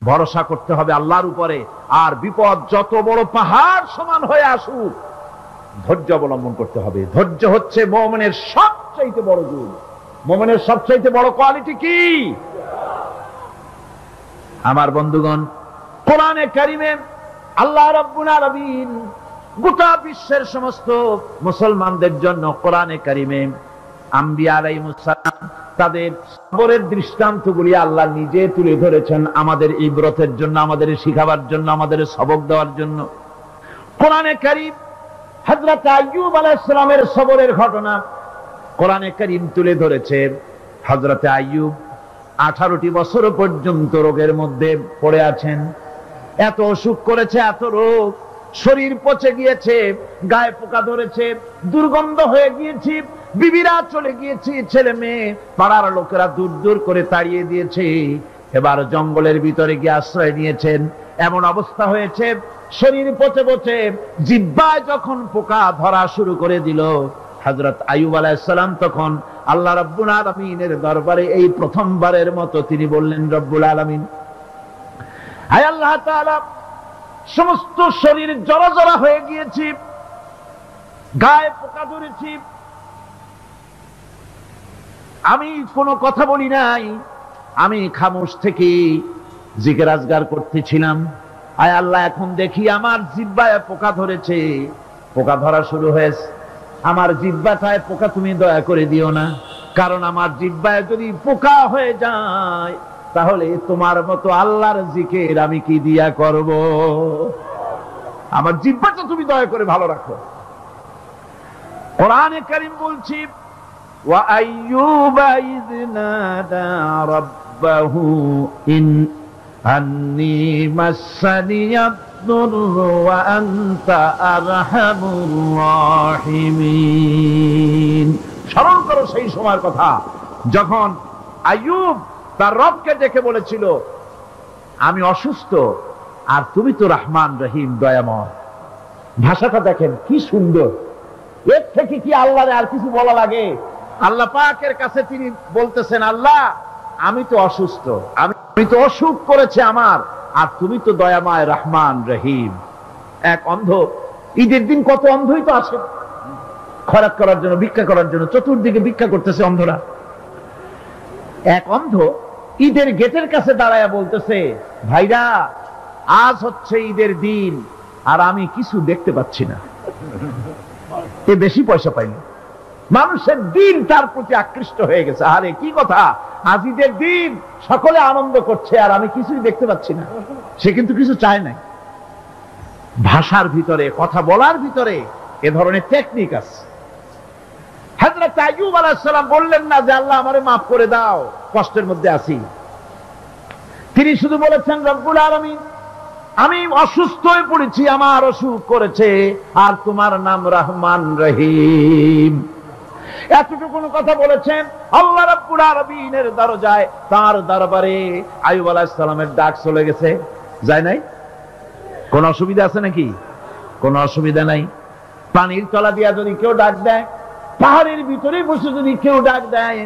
ভরসা করতে হবে আল্লাহর উপরে। আর বিপদ যত বড় পাহাড় সমান হয়ে আসুক, ধৈর্য অবলম্বন করতে হবে। ধৈর্য হচ্ছে মুমিনের সবচাইতে বড় গুণ। মুমিনের সবচাইতে বড় কোয়ালিটি কি? আমার বন্ধুগণ, কোরআনে কারিমে আল্লাহ রাব্বুল আলামিন গোটা বিশ্বের সমস্ত মুসলমানদের জন্য কোরআনে কারিমে আম্বিয়া আলাইহিস সালাম তাদের সবরের দৃষ্টান্তগুলি আল্লাহ নিজে তুলে ধরেছেন আমাদের ইবরতের জন্য, আমাদের শিখাবার জন্য, আমাদের সবক দেওয়ার জন্য। কোরআনে কারীম হযরত আইয়ুব আলাইহিস সালামের সবরের ঘটনা কোরআনে কারীম তুলে ধরেছে। হযরত আইয়ুব 18টি বছর পর্যন্ত রোগের মধ্যে পড়ে আছেন। এত অসুখ করেছে, এত রোগ, শরীর পচে গিয়েছে, গায়ে পোকা ধরেছে, দুর্গন্ধ হয়ে গিয়েছে, বিবিরা চলে গিয়েছে, ছেলে মেয়ে পাড়ার লোকেরা দূর দূর করে তাড়িয়ে দিয়েছে। এবার জঙ্গলের ভিতরে গিয়ে আশ্রয় নিয়েছেন। এমন অবস্থা হয়েছে, শরীর পচে পচে জিহ্বায় যখন পোকা ধরা শুরু করে দিল, হযরত আইয়ুব আলাইহিস সালাম তখন আল্লাহ রাব্বুল আলামিনের দরবারে এই প্রথমবারের মতো তিনি বললেন, রব্বুল আলামিন, আয় আল্লাহ তাআলা, সমস্ত শরীর জড়জড়া হয়ে গিয়েছে, গায়ে পোকা ধরেছে, আমি কোনো কথা বলি নাই, আমি খামোশ থেকে জিকির আজগার করতেছিলাম। আয় আল্লাহ, এখন দেখি আমার জিহ্বায় পোকা ধরেছে, পোকা ধরা শুরু হয়েছে। আমার জিহ্বাটায় পোকা তুমি দয়া করে দিও না, কারণ আমার জিহ্বায় যদি পোকা হয়ে যায় তাহলে তোমার মতো আল্লাহর জিকির আমি কি দিয়া করব? আমার জিহ্বাটা তুমি দয়া করে ভালো রাখো। কোরআনে কারীম বলছি, ওয়া আইয়ুবা ইয নাদা রাব্বাহু আন্নী মাসসানিয়াদ দুররু ওয়া আনতা আরহামুর রাহিমিন। স্মরণ করো সেই সময়ের কথা যখন আইয়ুব তার রবকে ডেকে বলেছিল, আমি অসুস্থ আর তুমি তো রহমান রহিম, দয়াময়। ভাষাটা দেখেন কি সুন্দর। এর থেকে কি আল্লাহর আর কিছু বলা লাগে? আল্লাহ পাকের কাছে তিনি বলতেছেন, আল্লাহ আমি তো অসুস্থ, আমি তো অসুখ করেছে আমার, আর তুমি তো দয়াময় রহমান রহিম। এক অন্ধ, ঈদের দিন কত অন্ধই তো আসে খয়রাত করার জন্য, ভিক্ষা করার জন্য, চতুর্দিকে ভিক্ষা করতেছে অন্ধরা। এক অন্ধ ঈদের গেটের কাছে দাঁড়ায়া বলতেছে, ভাইরা আজ হচ্ছে ঈদের দিন আর আমি কিছু দেখতে পাচ্ছি না। এ বেশি পয়সা পাইনি, মানুষের দিন তার প্রতি আকৃষ্ট হয়ে গেছে। আরে কি কথা, আজ ঈদের দিন, সকলে আনন্দ করছে আর আমি কিছুই দেখতে পাচ্ছি না। সে কিন্তু কিছু চায় নাই। ভাষার ভিতরে, কথা বলার ভিতরে এ ধরনের টেকনিক আছে। হযরত আইয়ুব আলাইহিস সালাম বললেন না যে আল্লাহ আমারে মাফ করে দাও, কষ্টের মধ্যে আছি। তিনি শুধু বলেছেন, রব্বুল আলামিন, আমি অসুস্থ হয়ে পড়েছি, আমার অসুখ করেছে, আর তোমার নাম রহমান রহিম। এতটুকু কথা বলেছেন। আল্লাহ রাব্বুল আলামিনের দরজায়, তার দরবারে আইয়ুব আলাইহিস সালামের ডাক চলে গেছে। যায় নাই? কোন অসুবিধা আছে নাকি? কোন অসুবিধা নাই। পানির তলা দিয়া যদি কেউ ডাক দেয়, পাহাড়ের ভিতরে বসে যদি কেউ ডাক দেয়,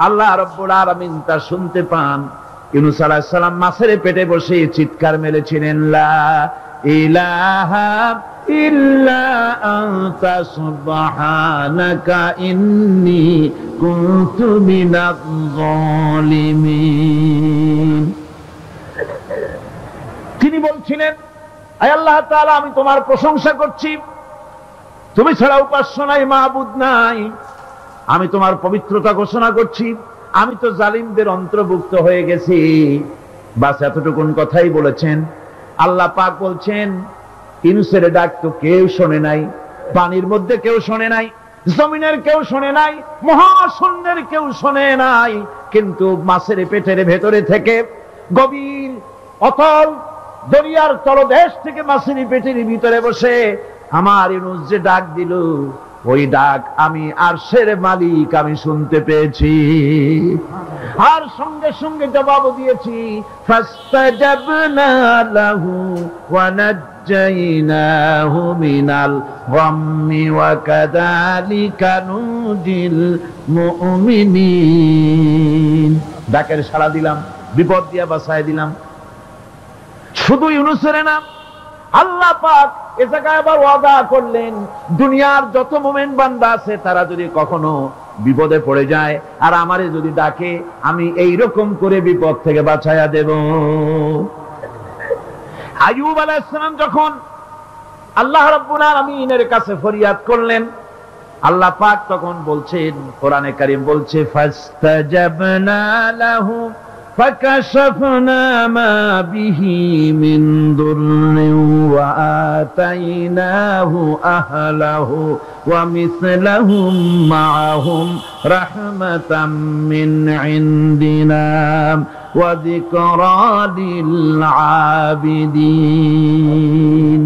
আল্লাহ রাব্বুল আলামিন তা শুনতে পান। ইউনূস আলাইহিস সালাম মাছের পেটে বসে চিৎকার মেরেছিলেন, লা ইলাহা ইল্লা আনতা সুবহানাকা ইন্নী কুনতু মিনাজ জালিমিন। তিনি বলছিলেন, আয় আল্লাহ তাআলা, আমি তোমার প্রশংসা করছি, তুমি ছাড়া উপাস্য নাই, মাবুদ নাই। আমি তোমার পবিত্রতা ঘোষণা করছি, আমি তো জালিমদের অন্তর্ভুক্ত হয়ে গেছি। বাস এতটুকুন কথাই বলেছেন। আল্লাহ পাক বলছেন, ইউনূসের ডাক তো কেউ শোনে নাই, পানির মধ্যে কেউ শোনে নাই, জমিনের কেউ শোনে নাই, মহাশূন্যের কেউ শোনে নাই, কিন্তু মাছের পেটের ভেতরে থেকে, গভীর অতল দরিয়ার তলদেশ থেকে মাছের পেটের ভিতরে বসে আমার ইউনূস যে ডাক দিল, ওই ডাক আমি আরশের মালিক আমি শুনতে পেয়েছি, আর সঙ্গে সঙ্গে জবাব দিয়েছি। ফাস্তাজাবনা লাহু ওয়া নাজ্জাইনাহু মিনাল গাম্মি ওয়া কাযালিকা নুজিল মুমিনিন। ডাকের সাড়া দিলাম, বিপদ দিয়া বাঁচায় দিলাম। শুধু ইউনূসের নাম, আল্লাহ পাক এ জায়গায় আবার ওয়াদা করলেন, দুনিয়ার যত মুমিন বান্দা আছে তারা যদি কখনো বিপদে পড়ে যায় আর আমারে যদি ডাকে, আমি এই রকম করে বিপদ থেকে বাঁচায়া দেব। আইয়ুব আলাইহিস সালাম যখন আল্লাহ রাব্বুল আলামিনের কাছে ফরিয়াদ করলেন, আল্লাহ পাক তখন বলছেন, কোরআনে কারীম বলছে, ফাস্তাজাবনা লাহু ফাকাশাফনা মা বিহি মিন দুররিন ওয়া আতাইনাহু আহলাহু ওয়া মিসলাহুম মাআহুম রাহমাতাম মিন ইনদিনা ওয়া যিকরা লিল আবিদিন।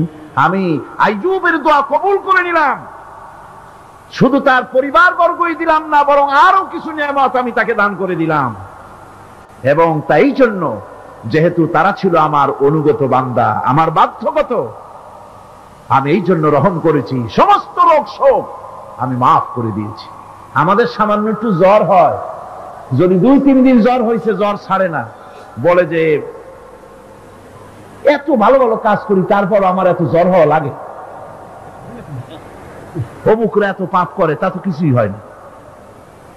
আমি আইয়ুবের দোয়া কবুল করে নিলাম, শুধু তার পরিবার বর্গই দিলাম না, বরং আরো কিছু নিয়ামত আমি তাকে দান করে দিলাম। এবং তাই জন্য যেহেতু তারা ছিল আমার অনুগত বান্দা, আমার বাধ্যগত, আমি এই জন্য রহম করেছি, সমস্ত রোগ শোক আমি মাফ করে দিয়েছি। আমাদের সামান্য একটু জ্বর হয়, যদি 2-3 দিন জ্বর হয়েছে, জ্বর ছাড়ে না, বলে যে এত ভালো ভালো কাজ করি তারপর আমার এত জ্বর হওয়া লাগে, অমুকরা এত পাপ করে, তা তো কিছুই হয় না,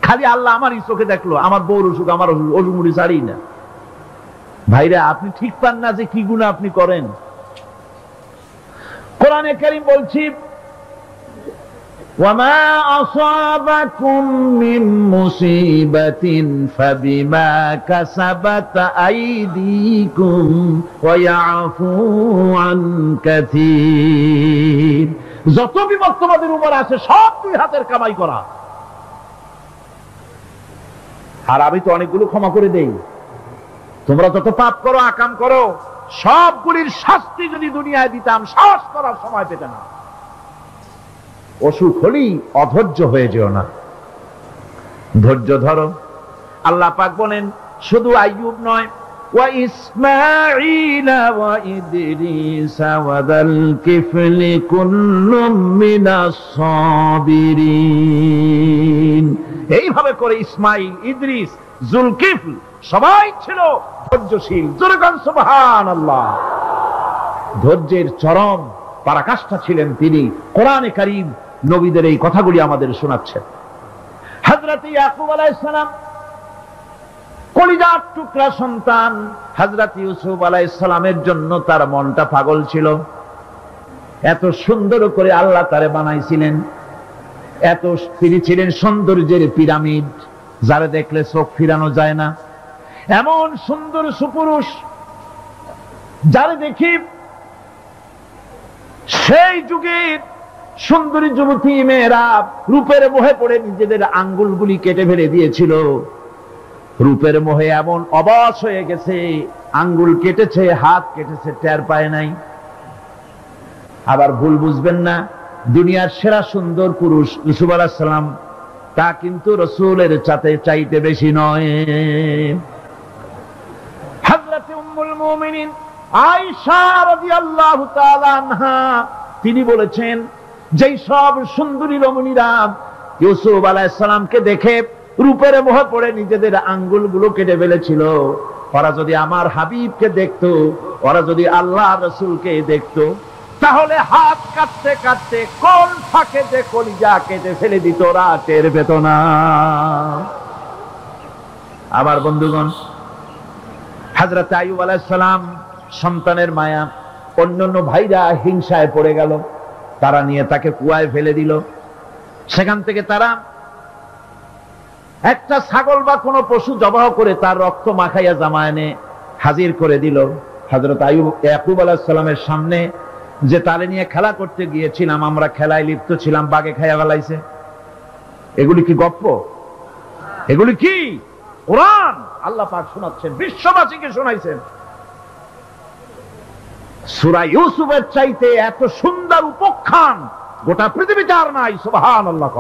খালি আল্লাহ আমার চোখে দেখলো, আমার বউর অসুখ, আমার অসুখ মুড়ি ছাড়ি না। ভাইরা, আপনি ঠিক পান না যে কি গুনাহ আপনি করেন। কোরআনে কারীম বলছি, ওয়ামা আসাবাকুম মিন মুসিবাতিন ফাবিমা কাসাবাত আইদিকুম ওয়া ইয়াফু আন কাসীর। যত বিপদ তোমাদের উপর আছে সব দুই হাতের কামাই করা, আর আমি তো অনেকগুলো ক্ষমা করে দেই। তোমরা যত পাপ করো, আকাম করো, সবগুলির শাস্তি যদি দুনিয়ায় দিতাম, সাহস করার সময় পেতে না। অসুখ হলেই অধৈর্য হয়ে যেও না, ধৈর্য ধরো। আল্লাহ পাক বলেন, শুধু আইয়ুব নয়, ওয়া ইসমাঈলা ওয়া ইদরিসা ওয়া যাল কিফলি কুল্লুম মিনাস সাবিরিন। এইভাবে করে ইসমাঈল, ইদ্রিস, যুলকিফল সবাই ছিল ধৈর্যশীল। জোরে বলেন সুবহানাল্লাহ। ধৈর্যের চরম পরাকাষ্ঠা ছিলেন তিনি। কোরআনে কারীম নবীদের এই কথাগুলি আমাদের শোনাচ্ছেন। হযরত ইয়াকুব আলাইহিস সালাম, কলিজার টুকরা সন্তান হযরত ইউসুফ আলাইহিস সালামের জন্য তার মনটা পাগল ছিল। এত সুন্দর করে আল্লাহ তারে বানাইছিলেন, এত তিনি ছিলেন সৌন্দর্যের পিরামিড, যারা দেখলে চোখ ফিরানো যায় না, এমন সুন্দর সুপুরুষ, যারা দেখি সেই যুগের সুন্দরী যুবতী মেয়েরা রূপের মোহে পড়ে নিজেদের আঙ্গুলগুলি কেটে ফেলে দিয়েছিল। রূপের মোহে এমন অবশ হয়ে গেছে, আঙ্গুল কেটেছে, হাত কেটেছে, টের পায় নাই। আবার ভুল বুঝবেন না, দুনিয়ার সেরা সুন্দর পুরুষ ইউসুফ আলাইহিস সালাম, তা কিন্তু রাসূলের চাইতে বেশি নয়। হযরত উম্মুল মুমিনিন আয়েশা রাদিয়াল্লাহু তাআলা আনহা তিনি বলেছেন, যেই সব সুন্দরী রমণীরা ইউসুফ আলাইহিস সালামকে দেখে রূপের মোহে পড়ে নিজেদের আঙ্গুলগুলো কেটে ফেলেছিল, ওরা যদি আমার হাবিবকে দেখতো, ওরা যদি আল্লাহ রাসূলকে দেখতো, তাহলে হাত কাটতে কাটতে কোন ফাঁকে যে কলিজা কেটে ফেলে দিত, ওরা টের পেত না। আবার বন্ধুগণ, হযরত আইয়ুব আলাইহিস সালাম সন্তানের মায়া, অন্যান্য ভাইরা হিংসায় পড়ে গেল, তারা নিয়ে তাকে কুয়ায় ফেলে দিল। সেখান থেকে তারা একটা ছাগল বা কোনো পশু জবাহ করে তার রক্ত মাখাইয়া জামায়ানে হাজির করে দিল। হযরত ইয়াকুব আলাইহিস সালামের সামনে যে তালে নিয়ে খেলা করতে গিয়েছিলাম, আমরা খেলায় লিপ্ত ছিলাম, বাগে খাইয়া ফেলাইছে। এগুলি কি গপ্প? এগুলি কি কোরআন? আল্লাহ পাক শোনাচ্ছেন, বিশ্ববাসীকে শোনাইছেন। সূরা ইউসুফের চাইতে এত সুন্দর উপাখ্যান গোটা পৃথিবীতে আর নাই। সুবহানাল্লাহ।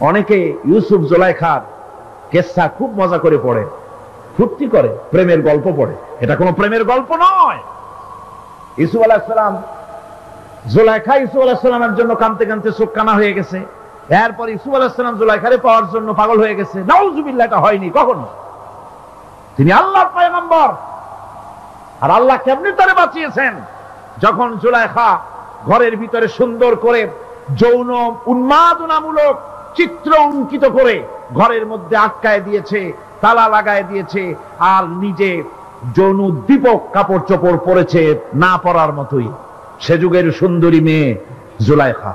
অনেকে ইউসুফ জুলাইখার কিসসা খুব মজা করে পড়ে, ফুর্তি করে, প্রেমের গল্প পড়ে। এটা কোনো প্রেমের গল্প নয়। ইউসুফ আলাইহিস সালাম, জুলাইখা ইউসুফ আলাইহিস সালামের জন্য কাঁদতে কাঁদতে চোখ কানা হয়ে গেছে। এরপর ইউসুফ আলাইহিস সালাম জুলাইখারে পাওয়ার জন্য পাগল হয়ে গেছে। নাউজুবিল্লাহ, এটা হয়নি কখনো। তিনি আল্লাহর পয়গম্বর, আর আল্লাহ কেমনি তারে বাঁচিয়েছেন, যখন জুলাইখা ঘরের ভিতরে সুন্দর করে যৌন উন্মাদনামূলক চিত্র অঙ্কিত করে ঘরের মধ্যে আটকায় দিয়েছে, তালা লাগায় দিয়েছে, আর নিজে যৌন উদ্দীপক কাপড় চোপড় পরেছে না পরার মতোই। সে যুগের সুন্দরী মেয়ে জুলাইখা।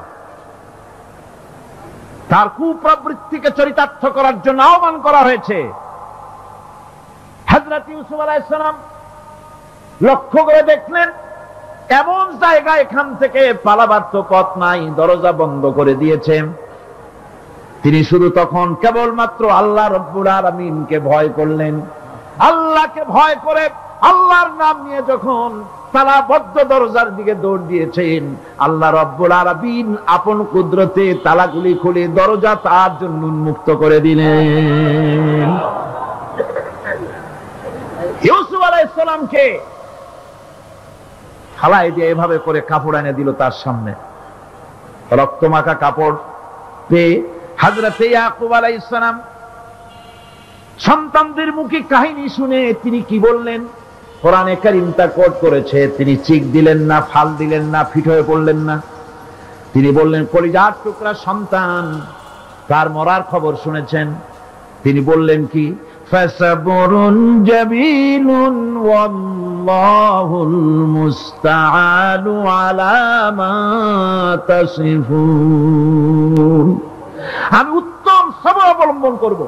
তার কুপ্রবৃত্তিকে চরিতার্থ করার জন্য আহ্বান করা হয়েছে। হযরত ইউসুফ আলাইহিস সালাম লক্ষ্য করে দেখলেন এমন জায়গা, এখান থেকে পালাবার তো পথ নাই, দরজা বন্ধ করে দিয়েছে। তিনি শুধু তখন কেবলমাত্র আল্লাহ রব্বুল আলামিনকে ভয় করলেন। আল্লাহকে ভয় করে আল্লাহর নাম নিয়ে যখন তালাবদ্ধ দরজার দিকে দৌড় দিয়েছেন, আল্লাহ রব্বুল আলামিন আপন কুদরতে তালাগুলি খুলে দরজা তার জন্য উন্মুক্ত করে দিলেন। ইউসুফ আলাইহিস সালামকে থালায় দিয়ে এভাবে করে কাপড় এনে দিল তার সামনে, রক্তমাখা কাপড় পেয়ে হযরত ইয়াকুব আলাইহিস সালাম সন্তানদের মুখে কাহিনী শুনে তিনি কি বললেন? কোরআনে কারীম তা কোট করেছে, তিনি চিক দিলেন না, ফাল দিলেন না, ফিট হয়ে পড়লেন না। তিনি বললেন, কলিজার টুকরা সন্তান তার মরার খবর শুনেছেন। তিনি বললেন কি? ফাসাবরুন জামিলুন ওয়াল্লাহুল মুস্তাআনু আলা মা তাসিফুন। আমি উত্তম সবর অবলম্বন করব।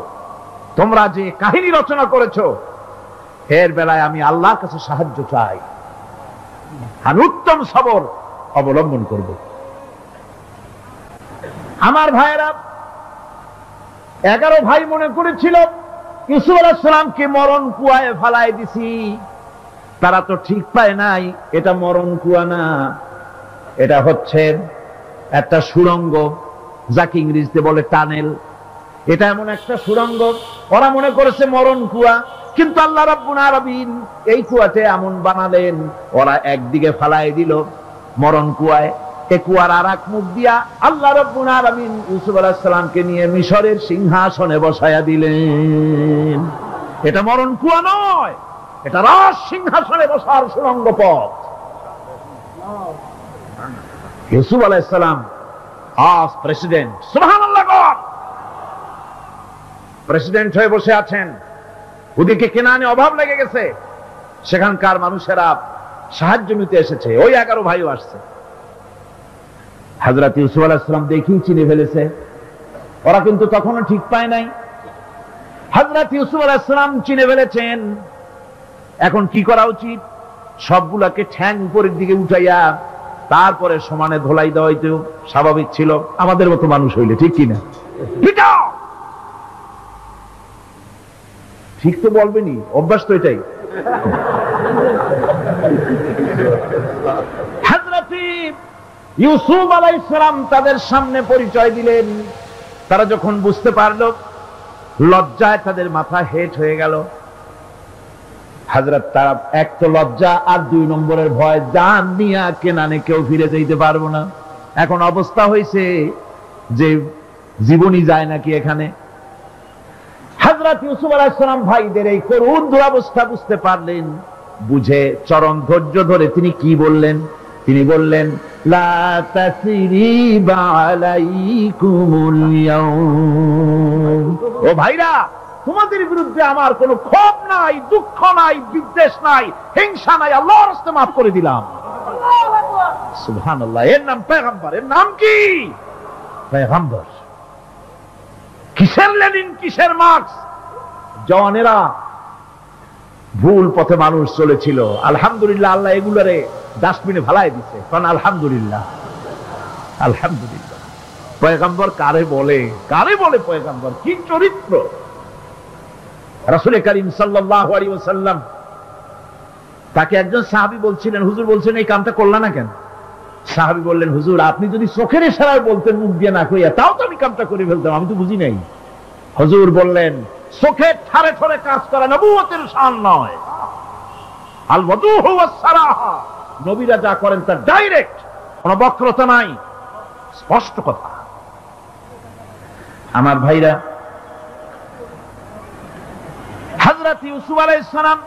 তোমরা যে কাহিনী রচনা করেছো এর বেলায় আমি আল্লাহর কাছে সাহায্য চাই, আমি উত্তম সবর অবলম্বন করব। আমার ভাইয়েরা, 11 ভাই মনে করেছিল ইউসুফ আলাইহিস সালামকে মরণ কুয়ায় ফালাই দিছি। তারা তো ঠিক পায় নাই এটা মরণ কুয়া না, এটা হচ্ছে একটা সুড়ঙ্গ, যাকে ইংরেজিতে বলে টানেল। এটা এমন একটা সুড়ঙ্গ, ওরা মনে করেছে মরণ কুয়া, কিন্তু আল্লাহ রাব্বুল আলামিন এই কুয়াতে এমন বানালেন, ওরা একদিকে ফালাই দিল মরণ কুয়ায়, এই কুয়ার আর এক মুখ দিয়া আল্লাহ রাব্বুল আলামিন ইউসুফ আলাইহিস সালামকে নিয়ে মিশরের সিংহাসনে বসায়া দিলেন। এটা মরণ কুয়া নয়, এটা রাজ সিংহাসনে বসার সুড়ঙ্গ পথ। ইউসুফ আলাইহিস সালাম আজ প্রেসিডেন্ট, সুবহানাল্লাহ, প্রেসিডেন্ট হয়ে বসে আছেন। ওদিকে কেনানে অভাব লেগে গেছে, সেখানকার মানুষেরা সাহায্য নিতে এসেছে, ওই 11 ভাইও আসছে। হযরত ইউসুফ আলাইহিস সালাম দেখেই চিনে ফেলেছে, ওরা কিন্তু তখনও ঠিক পায় নাই। হযরত ইউসুফ আলাইহিস সালাম চিনে ফেলেছেন। এখন কি করা উচিত? সবগুলাকে ঠ্যাং উপরের দিকে উঠাইয়া তারপরে সমানে ধোলাই দেওয়াই তো স্বাভাবিক ছিল, আমাদের মতো মানুষ হইলে, ঠিক কিনা? ঠিক তো বলবেনি, অভ্যাস তো এটাই। হযরত ইউসুফ আলাইহিস সালাম তাদের সামনে পরিচয় দিলেন। তারা যখন বুঝতে পারলো, লজ্জায় তাদের মাথা হেট হয়ে গেল। হযরত, তারা এক তো লজ্জা, আর 2 নম্বরের ভয়, জান নিয়া কেনানে কেউ ফিরে যেতে পারবো না। এখন অবস্থা হয়েছে যে জীবনই যায় নাকি এখানে। হযরত ইউসুফ আলাইহিস সালাম ভাইদের এই করুণ দুরবস্থা বুঝতে পারলেন, বুঝে চরম ধৈর্য ধরে তিনি কি বললেন? তিনি বললেন, লা তাসরিবা আলাইকুমুল ইয়াউম। ও ভাইরা, তোমাদের বিরুদ্ধে আমার কোনো ক্ষোভ নাই, দুঃখ নাই, বিদ্বেষ নাই, হিংসা নাই, আল্লাহর রাস্তে মাফ করে দিলাম। সুবহানাল্লাহ। এর নাম পয়গম্বর। এর নাম কি? পয়গম্বর। কিসের লেনিন, কিসের মার্কস? জওয়ানেরা, ভুল পথে মানুষ চলেছিল, আলহামদুলিল্লাহ আল্লাহ এগুলারে ডাস্টবিনে ফেলাই দিছে। কারণ আলহামদুলিল্লাহ, আলহামদুলিল্লাহ। পয়গম্বর কারে বলে? কারে বলে পয়গম্বর? কি চরিত্র! রাসূল কারীম সাল্লাল্লাহু আলাইহি ওয়াসাল্লাম তাকে একজন সাহাবী বলছিলেন, হুজুর বলছেন এই কামটা করলা না কেন? সাহাবী বললেন, হুজুর আপনি যদি চোখের ইশারায় বলতেন মুখ দিয়ে না কইয়া, তাও তো আমি কামটা করে ফেলতাম, আমি তো বুঝি নাই। হুজুর বললেন, চোখের ঠারে ঠারে কাজ করা নবুয়তের শান নয়। আল ওয়াদুহু ওয়াস সারাহা, নবীরা যা করেন তা ডাইরেক্ট, কোনো বক্রতা নাই, স্পষ্ট কথা। আমার ভাইরা, হযরত ইউসুফ আলাইহিস সালাম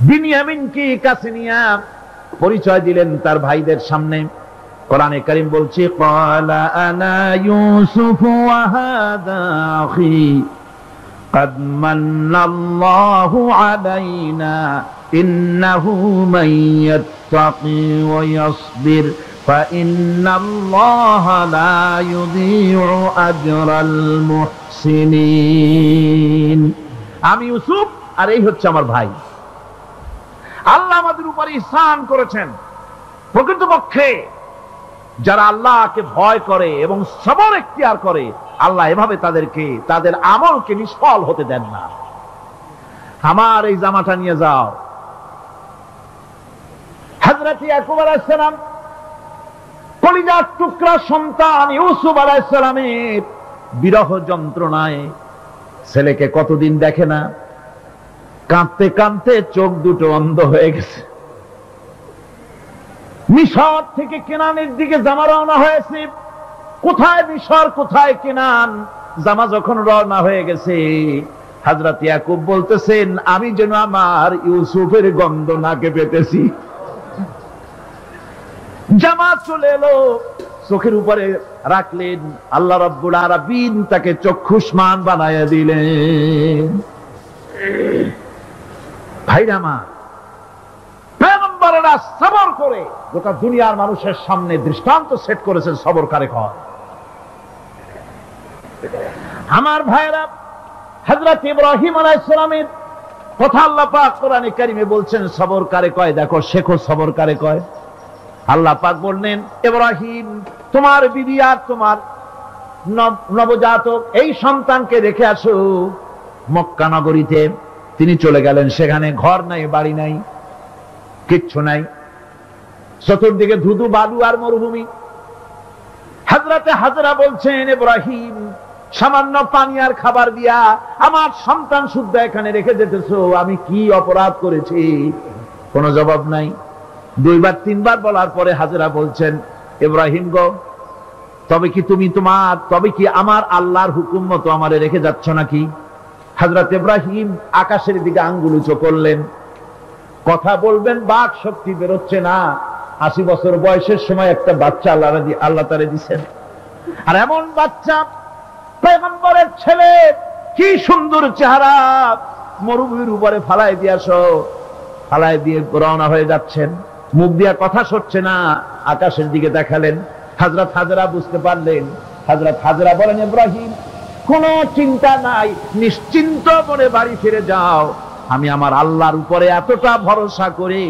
বিনিয়ামিনকে কাছে নিয়ে পরিচয় দিলেন তার ভাইদের সামনে। কোরআনে কারীম বলছে, ক্বালা আনা ইউসুফ ওয়া হাযা আখি قد من الله علينا إنه من يتقي ويصبر فإن الله لا يضيع أجر المحسنين। আমি ইউসুফ আর এই হচ্ছে আমার ভাই। আল্লাহ আমাদের উপর ইহসান করেছেন। প্রকৃতপক্ষে যারা আল্লাহকে ভয় করে এবং সবর এখতিয়ার করে, আল্লাহ এভাবে তাদেরকে তাদের আমলকে নিষ্ফল হতে দেন না। আমার এই জামাটা নিয়ে যাও। হযরত ইয়াকুব আলাইহিস সালাম কলিজার টুকরা সন্তান ইউসুফ আলাইহিস সালামের বিরহ যন্ত্রণায় ছেলেকে কতদিন দেখে না, কাঁদতে কাঁদতে চোখ দুটো অন্ধ হয়ে গেছে। মিশর থেকে কেনানের দিকে জামা রওনা হয়েছে। কোথায় মিশর, কোথায় কেনান? জামা যখন রওনা হয়ে গেছে, হযরত ইয়াকুব বলতেছেন, আমি যেন আমার ইউসুফের গন্ধ নাকে পেতেছি। জামা চলে এলো, চোখের উপরে রাখলেন, আল্লাহ রাব্বুল আলামিন তাকে চক্ষুষ্মান বানায়া দিলেন। ভাইরা আমার, পয়গম্বরেরা সবর করে গোটা দুনিয়ার মানুষের সামনে দৃষ্টান্ত সেট করেছেন সবর কারে কয়। আমার ভাইরা, হযরত ইব্রাহিম আলাইহিস সালামের কথা আল্লাহ পাক কোরআনে কারিমে বলছেন সবর কারে কয়। দেখো, শেখো সবর কারে কয়। আল্লাহ পাক বললেন, ইব্রাহিম তোমার বিবি আর তোমার নবজাতক এই সন্তানকে রেখে আসো মক্কা নগরীতে। তিনি চলে গেলেন। সেখানে ঘর নাই, বাড়ি নাই, কিচ্ছু নাই, চতুর্দিকে ধুধু বালু আর মরুভূমি। হযরতে হাজরা বলছেন, ইব্রাহিম সামান্য পানি আর খাবার দিয়া আমার সন্তান শুদ্ধ এখানে রেখে যেতেছো, আমি কি অপরাধ করেছি? কোনো জবাব নাই। দুইবার তিনবার বলার পরে হাজরা বলছেন, ইব্রাহিম গো, তবে কি আমার আল্লাহর হুকুম মতো আমারে রেখে যাচ্ছ নাকি? হযরত ইব্রাহিম আকাশের দিকে আঙ্গুল উঁচু করলেন। কথা বলবেন, বাক শক্তি বেরোচ্ছে না। 80 বছর বয়সের সময় একটা বাচ্চা আল্লাহ তারে দিচ্ছেন। আর এমন বাচ্চা, পয়গম্বরের ছেলে, কি সুন্দর চেহারা, মরুভূমির উপরে ফালাই দিয়ে রওনা হয়ে যাচ্ছেন। মুখ দিয়া কথা সরছে না, আকাশের দিকে দেখালেন। হযরত হাজরা বুঝতে পারলেন। হযরত হাজরা বলেন, ইব্রাহিম কোনো চিন্তা নাই, নিশ্চিন্ত মনে বাড়ি ফিরে যাও। আমি আমার আল্লাহর উপরে এতটা ভরসা করি,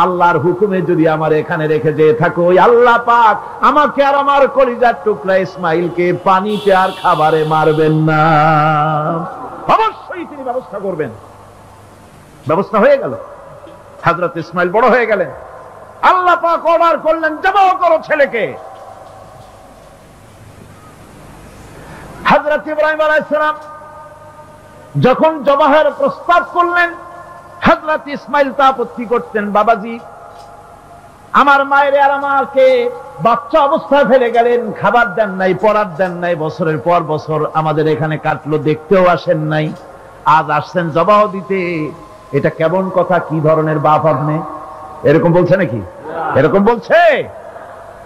আল্লাহর হুকুমে যদি আমার এখানে রেখে যেয়ে থাকো, ওই আল্লাহ পাক আমাকে আর আমার কলিজার টুকরা ইসমাইলকে পানিতে আর খাবারে মারবেন না, অবশ্যই তিনি ব্যবস্থা করবেন। ব্যবস্থা হয়ে গেল। হযরত ইসমাইল বড় হয়ে গেলেন। আল্লাহ পাক অর্ডার করলেন, জবাহ করো ছেলেকে। হযরত ইব্রাহিম আলাইহিস সালাম যখন জবাহের প্রস্তাব করলেন, হযরত ইসমাইল তা আপত্তি করতেন, বাবাজি আমার মায়ের আর আমাকে বাচ্চা অবস্থায় ফেলে গেলেন, খাবার দেন নাই, পড়ার দেন নাই, বছরের পর বছর আমাদের এখানে কাটলো, দেখতেও আসেন নাই, আজ আসছেন জবাহ দিতে। এটা কেমন কথা? কি ধরনের বাপ আপনি? এরকম বলছে নাকি? এরকম বলছে?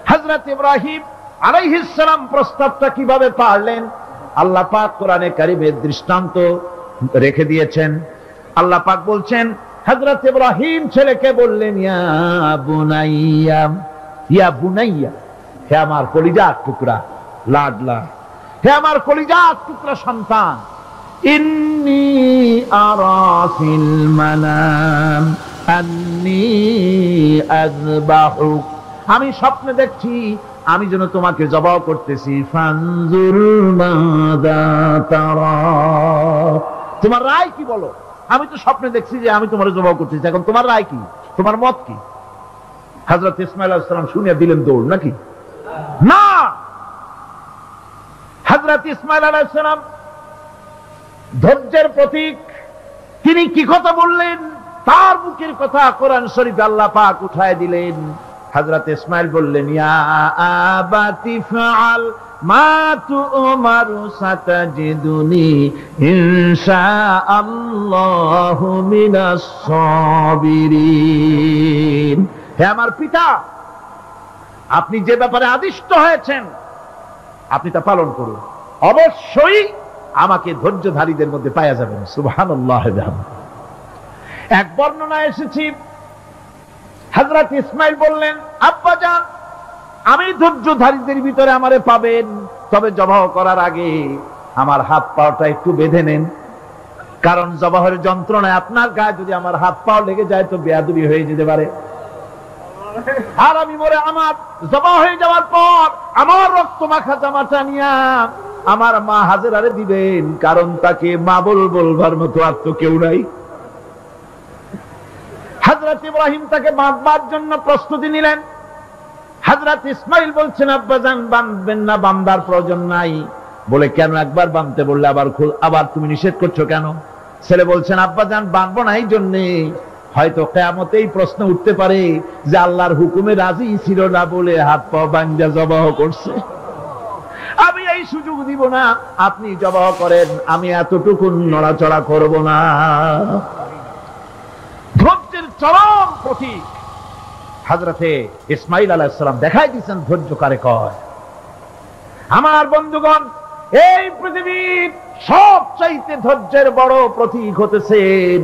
হযরত ইব্রাহিম আলাইহিস সালাম প্রস্তাবটা কিভাবে পারলেন? আল্লাহ পাক কোরআনে কারিমে দৃষ্টান্ত রেখে দিয়েছেন। আল্লাহ পাক বলছেন, হযরত ইব্রাহিম ছেলেকে বললেন, ইয়া বুনাইয়া, হে আমার কলিজার টুকরা লাডলা, হে আমার কলিজার টুকরা সন্তান, ইন্নী আরা ফিল মানাম আন্নী আযবাহুক, আমি স্বপ্নে দেখছি আমি যেন তোমাকে জবাহ করতেছি। ফানজুর মাযা তারা, তোমার রায় কি বলো? আমি তো স্বপ্নে দেখছি যে আমি তোমার জবাহ করতেছি, এখন তোমার রায় কি, তোমার মত কি? হযরত ইসমাঈল আলাইহিস সালাম শুনিয়া দিলেন দৌড়, নাকি না? হযরত ইসমাঈল আলাইহিস সালাম ধৈর্যের প্রতীক, তিনি কি কথা বললেন? তার মুখের কথা কোরআন শরীফে আল্লাহ পাক উঠায় দিলেন। হযরত ইসমাঈল বললেন, ইয়া আবাতি ফাআল মা তু'মারু সাতাজিদুনি ইনশাআল্লাহু মিনাস সাবিরিন। হে আমার পিতা, আপনি যে ব্যাপারে আদিষ্ট হয়েছেন আপনি তা পালন করুন, অবশ্যই আমাকে ধৈর্যধারীদের মধ্যে পাওয়া যাবেন। সুবহানাল্লাহ। এক বর্ণনা এসেছে, হযরত ইসমাঈল বললেন, আব্বাজান আমি ধৈর্যধারীদের ভিতরে আমারে পাবেন, তবে জবাহ করার আগে আমার হাত পাটা একটু বেঁধে নেন, কারণ জবাহের যন্ত্রণায় আপনার গায়ে যদি আমার হাত পাও লেগে যায় তো বেয়াদবি হয়ে যেতে পারে। আর আমি মরে আমার জবাহ হয়ে যাওয়ার পর আমার রক্ত মাখা জামাটা নিয়া আমার মা হাজেরারে দিবেন, কারণ তাকে মা বলবার মতো আর তো কেউ নাই। হযরত ইব্রাহিম তাকে বাঁধবার জন্য প্রস্তুতি নিলেন। হযরত ইসমাঈল বলছেন, আব্বাজান বাঁধবেন না, বাঁধার প্রয়োজন নাই। বলে কেন? একবার বাঁধতে বললে আবার তুমি নিষেধ করছো কেন? ছেলে বলছেন, আব্বাজান বাঁধবো না এই জন্যে, হয়তো কিয়ামতেই প্রশ্ন উঠতে পারে যে আল্লাহর হুকুমে রাজি ছিল না বলে হাত পা বাঁধা জবাহ করছে। আমি এই সুযোগ দিব না, আপনি জবাহ করেন, আমি এতটুকু নড়াচড়া করব না। ধৈর্যের চরম প্রতীক হযরতে ইসমাঈল আলাইহিস সালাম দেখাই দিয়েছেন ধৈর্য কারে কয়। আমার বন্ধুগণ, এই পৃথিবীর সবচাইতে ধৈর্যের বড় প্রতীক হতেছেন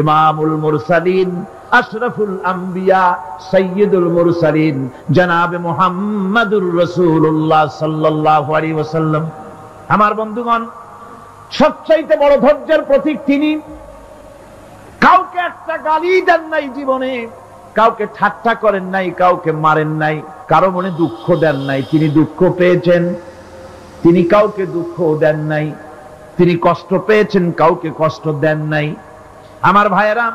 ইমামুল মুরসালিন, আশরাফুল আম্বিয়া, সাইয়্যিদুল মুরসালিন, জনাবে মুহাম্মাদুর রাসূলুল্লাহ সাল্লাল্লাহু আলাইহি ওয়াসাল্লাম। আমার বন্ধুগণ, সবচাইতে বড় ধৈর্যের প্রতীক তিনি। কাউকে একটা গালি দেন নাই জীবনে, কাউকে ঠাট্টা করেন নাই, কাউকে মারেন নাই, কারো মনে দুঃখ দেন নাই। তিনি দুঃখ পেয়েছেন, তিনি কাউকে দুঃখ দেন নাই। তিনি কষ্ট পেয়েছেন, কাউকে কষ্ট দেন নাই। আমার ভাইয়েরা,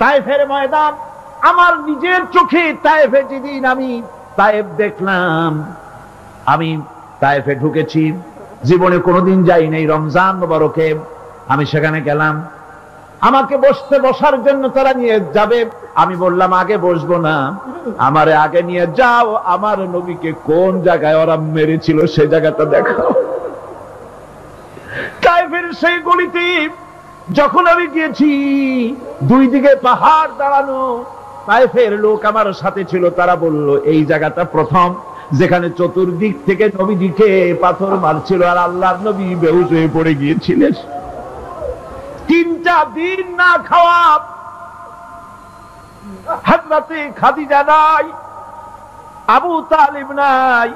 তায়েফের ময়দান, আমার নিজের চোখে তায়েফে যেদিন আমি তায়েফ দেখলাম, আমি তায়েফে ঢুকেছি, জীবনে কোনোদিন যাই নাই। রমজান মোবারকে আমি সেখানে গেলাম, আমাকে বসার জন্য তারা নিয়ে যাবে। আমি বললাম আগে বসবো না, আমারে আগে নিয়ে যাও, আমার নবীকে কোন জায়গায় ওরা মেরেছিল সেই জায়গাটা দেখাও। তায়েফের সেই গলিতে যখন আমি গিয়েছি, দুই দিকে পাহাড় দাঁড়ানো, তায়েফের লোক আমার সাথে ছিল, তারা বলল এই জায়গাটা প্রথম যেখানে চতুর্দিক থেকে নবীজিকে পাথর মারছিল আর আল্লাহর নবী বেহুশ হয়ে পড়ে গিয়েছিলেন। 3টা দিন না খাওয়া, হযরতে খাদিজা নাই, আবু তালিব নাই,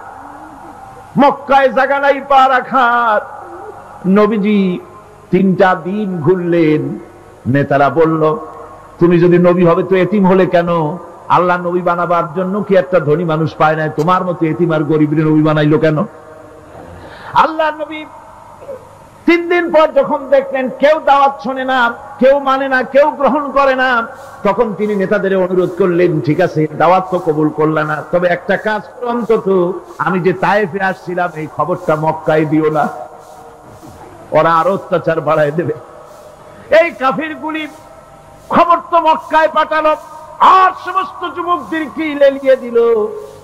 মক্কায় জায়গা নাই পা রাখার। নবীজি 3টা দিন ঘুরলেন। নেতারা বলল, তুমি যদি নবী হবে তো এতিম হলে কেন? আল্লাহ নবী বানাবার জন্য কি একটা ধনী মানুষ পায় নাই? তোমার মতো এতিম আর গরিবের নবী বানাইলো কেন? আল্লাহ নবী 3 দিন পর যখন দেখলেন কেউ দাওয়াত শোনে না, কেউ মানে না, কেউ গ্রহণ করে না, তখন তিনি নেতাদের অনুরোধ করলেন, ঠিক আছে দাওয়াত তো কবুল করল না, তবে একটা কাজ করো, অন্তত আমি যে তায়েফে আসছিলাম এই খবরটা মক্কায় দিও না, ওরা আরো অত্যাচার বাড়ায় দেবে। এই কাফিরগুলি খবর তো মক্কায় পাঠালো, আর সমস্ত যুবকদেরকে লেলিয়ে দিল।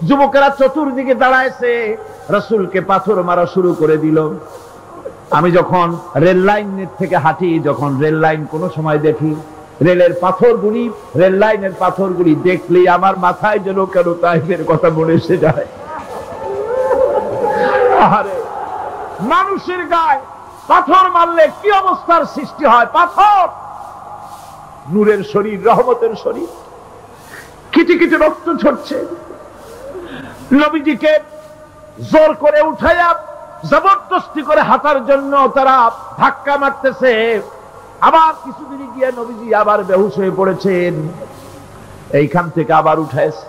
যুবকেরা চতুর্দিকে দাঁড়াইছে, রাসূলকে পাথর মারা শুরু করে দিল। আমি যখন রেল লাইনের থেকে হাঁটি, যখন রেল লাইন কোনো সময় দেখি, রেলের পাথরগুলি, রেল লাইনের পাথরগুলি দেখলেই আমার মাথায় যেন কেন তায়েফের কথা মনে এসে যায়। আরে মানুষের গায়ে পাথর মারলে কি অবস্থার সৃষ্টি হয়? পাথর নূরের শরীর, রহমতের শরীর, কিটি কিটি রক্ত ঝরছে। নবীজিকে জোর করে উঠাইয়া জবরদস্তি করে হাঁটার জন্য তারা ধাক্কা মারতেছে। আবার কিছুদিন গিয়ে নবীজি আবার বেহুশ হয়ে পড়েছেন, এইখান থেকে আবার উঠাইছে,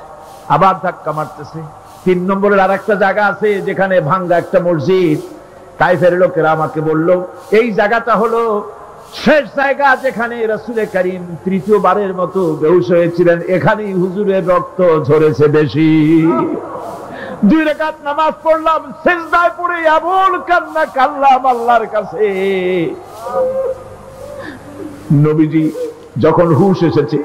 আবার ধাক্কা মারতেছে। 3 নম্বরের আর একটা জায়গা আছে যেখানে ভাঙ্গা একটা মসজিদ। তায়েফের লোকেরা আমাকে বলল এই জায়গাটা হলো শেষ জায়গা যেখানে রাসূল করিম 3য়-বারের মতো বেহুশ হয়েছিলেন, এখানেই হুজুরের রক্ত ঝরেছে বেশি। 2 রাকাত নামাজ পড়লাম, সিজদায় পড়ে এমন কান্না কাঁদলাম আল্লাহর কাছে। নবীজি যখন হুশ এসেছে,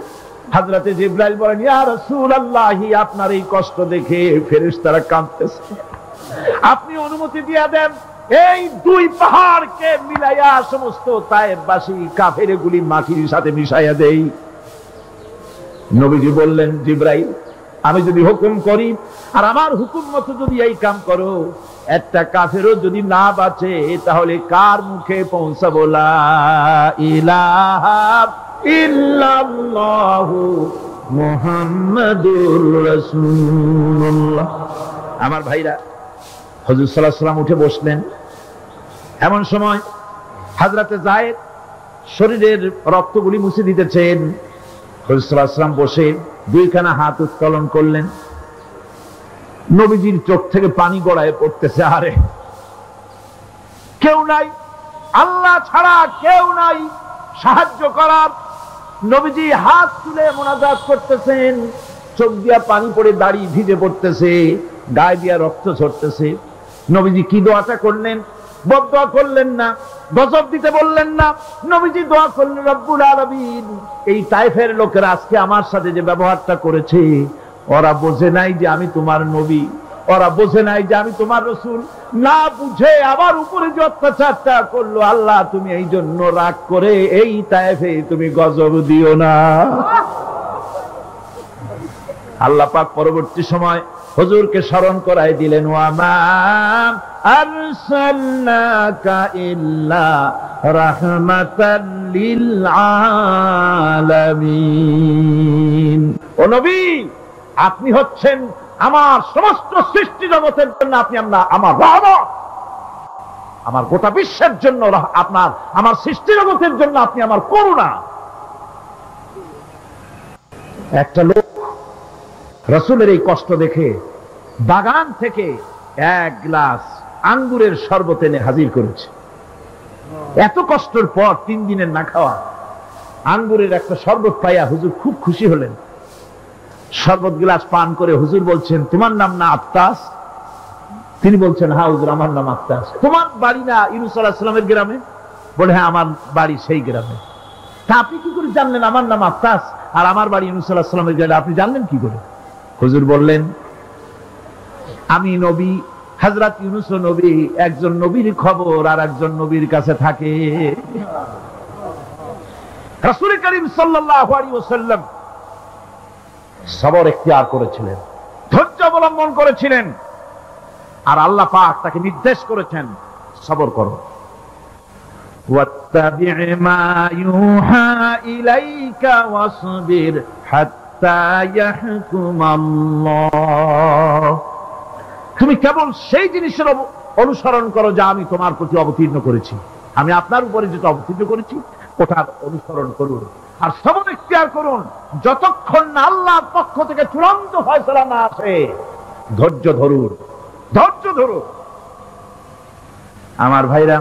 হযরতে জিবরাইল বলেন, ইয়া রাসূলুল্লাহ, আপনার এই কষ্ট দেখে ফেরেশতারা কাঁদতেছে। আপনি অনুমতি দিয়ে দেন এই দুই পাহাড়কে মিলাইয়া সমস্ত তায়েফবাসী কাফেরগুলি মাটির সাথে মিশাইয়া দেই। নবীজি বললেন, জিবরাইল, আমি যদি হুকুম করি আর আমার হুকুম মতো যদি এই কাম করো, একটা কাফেরও যদি না বাঁচে তাহলে কার মুখে পৌঁছাবো লা ইলাহা ইল্লাল্লাহু মুহাম্মাদুর রাসূলুল্লাহ। আমার ভাইরা, হুজুর সাল্লাল্লাহু আলাইহি ওয়াসাল্লাম উঠে বসলেন। এমন সময় হযরতে যায়েদ শরীরের রক্তগুলি মুছে দিতেছেন। হুজুর সাল্লাল্লাহু আলাইহি ওয়াসাল্লাম বসে দুইখানা হাত উত্তোলন করলেন। নবীজির চোখ থেকে পানি গড়ায় পড়তেছে। আরে কেউ নাই, আল্লাহ ছাড়া কেউ নাই সাহায্য করার। নবীজি হাত তুলে মোনাজাত করতেছেন, চোখ দিয়া পানি পড়ে দাড়ি ভিজে পড়তেছে, গায়ে দিয়া রক্ত ঝরতেছে। নবীজি কি দোয়াটা করলেন? বদদোয়া করলেন না, গজব দিতে বললেন না। নবীজি দোয়া করলেন, রব্বুল আলামিন, এই তায়েফের লোকেরা আজকে আমার সাথে যে ব্যবহারটা করেছে, ওরা বোঝে নাই যে আমি তোমার নবী, ওরা বোঝে নাই যে আমি তোমার রাসূল, না বুঝে আমার উপরে যে অত্যাচারটা করলো, আল্লাহ তুমি এই জন্য রাগ করে এই তায়েফে তুমি গজব দিও না। আল্লাহ পাক পরবর্তী সময় হুজুরকে স্মরণ করাই দিলেন, ওয়া মা আরসালনাকা ইল্লা রাহমাতাল লিল আলামিন। ও নবী, আপনি হচ্ছেন আমার সমস্ত সৃষ্টি জগতের জন্য আপনি আমার রহমত, আমার গোটা বিশ্বের জন্য আপনার, আমার সৃষ্টি জগতের জন্য আপনি আমার করুণা। একটা লোক রাসূলের এই কষ্ট দেখে বাগান থেকে এক গ্লাস আঙ্গুরের শরবত এনে হাজির করেছে। এত কষ্টের পর 3 দিনের না খাওয়া আঙ্গুরের একটা শরবত পাইয়া হুজুর খুব খুশি হলেন। শরবত গ্লাস পান করে হুজুর বলছেন, তোমার নাম না আত্তাস? তিনি বলছেন, হ্যাঁ হুজুর, আমার নাম আত্তাস। তোমার বাড়ি না ইউনূস আলাইহিস সালামের গ্রামে? বলে, হ্যাঁ, আমার বাড়ি সেই গ্রামে। তা আপনি কি করে জানলেন আমার নাম আত্তাস আর আমার বাড়ি ইউনূস আলাইহিস সালামের গ্রামে? আপনি জানলেন কি করে? হুজুর বললেন, আমি নবী, হযরত ইউনূস নবী, একজন নবীর খবর আর একজন নবীর কাছে থাকে। রাসূল করিম সাল্লাল্লাহু আলাইহি ওয়াসাল্লাম সবর ইখতিয়ার করেছিলেন, ধৈর্য অবলম্বন করেছিলেন, আর আল্লাহ পাক তাকে নির্দেশ করেছেন, সবর করো। ওয়াত্তাবি' মা ইউহা ইলাইকা ওয়াসবির হাত্তা ইয়াহকুমাল্লাহ। তুমি কেবল সেই জিনিসের অনুসরণ করো যা আমি তোমার প্রতি অবতীর্ণ করেছি। আমি আপনার উপরে যেটা অবতীর্ণ করেছি ওটার অনুসরণ করুন, আর সবর ইখতিয়ার করুন যতক্ষণ না আল্লাহর পক্ষ থেকে চূড়ান্ত ফয়সালা না আসে। ধৈর্য ধরুন, ধৈর্য ধরুন। আমার ভাইরা,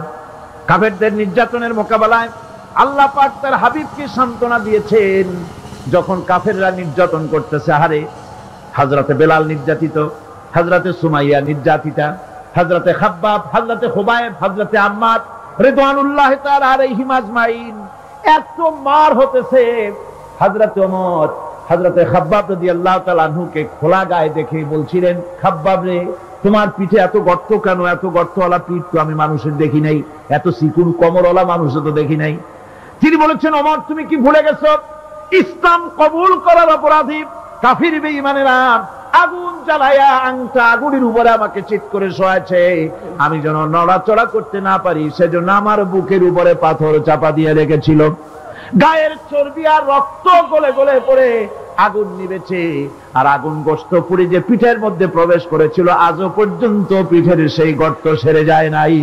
কাফেরদের নির্যাতনের মোকাবেলায় আল্লাহ পাক তার হাবিবকে সান্ত্বনা দিয়েছেন। যখন কাফেররা নির্যাতন করতেছে, হারে হযরতে বেলাল নির্যাতিত, হযরতে সুমাইয়া নির্যাতিতা, হযরতে খাব্বাব, হযরতে খুবাইব, হযরতে আম্মার রিদওয়ানুল্লাহি তাআলা আলাইহিম আজমাইন, এত মার হতেছে। হযরতে ওমর হযরতে খাব্বাব রাদিয়াল্লাহু তাআলা আনহুকে খোলা গায়ে দেখে বলছিলেন, খাব্বাব রে, তোমার পিঠে এত গর্ত কেন? এত গর্তওয়ালা পিঠ তো আমি মানুষের দেখি নাই, এত চিকুন কোমরওয়ালা মানুষও তো দেখি নাই। তিনি বলেছেন, ওমর, তুমি কি ভুলে গেছো? ইসলাম কবুল করার অপরাধী কাফির বেঈমানেরা আগুন জ্বালায়া আংটা আগুনের উপরে আমাকে চিৎ করে শোয়াছে। আমি যেন নড়াচড়া করতে না পারি সেজন্য আমার বুকের উপরে পাথর চাপা দিয়ে রেখেছিল। গায়ের চর্বি আর রক্ত গলে গলে পড়ে আগুন নিবেছে, আর আগুন গোশত পুড়ে যে পিঠের মধ্যে প্রবেশ করেছিল আজও পর্যন্ত পিঠের সেই গর্ত সেরে যায় নাই।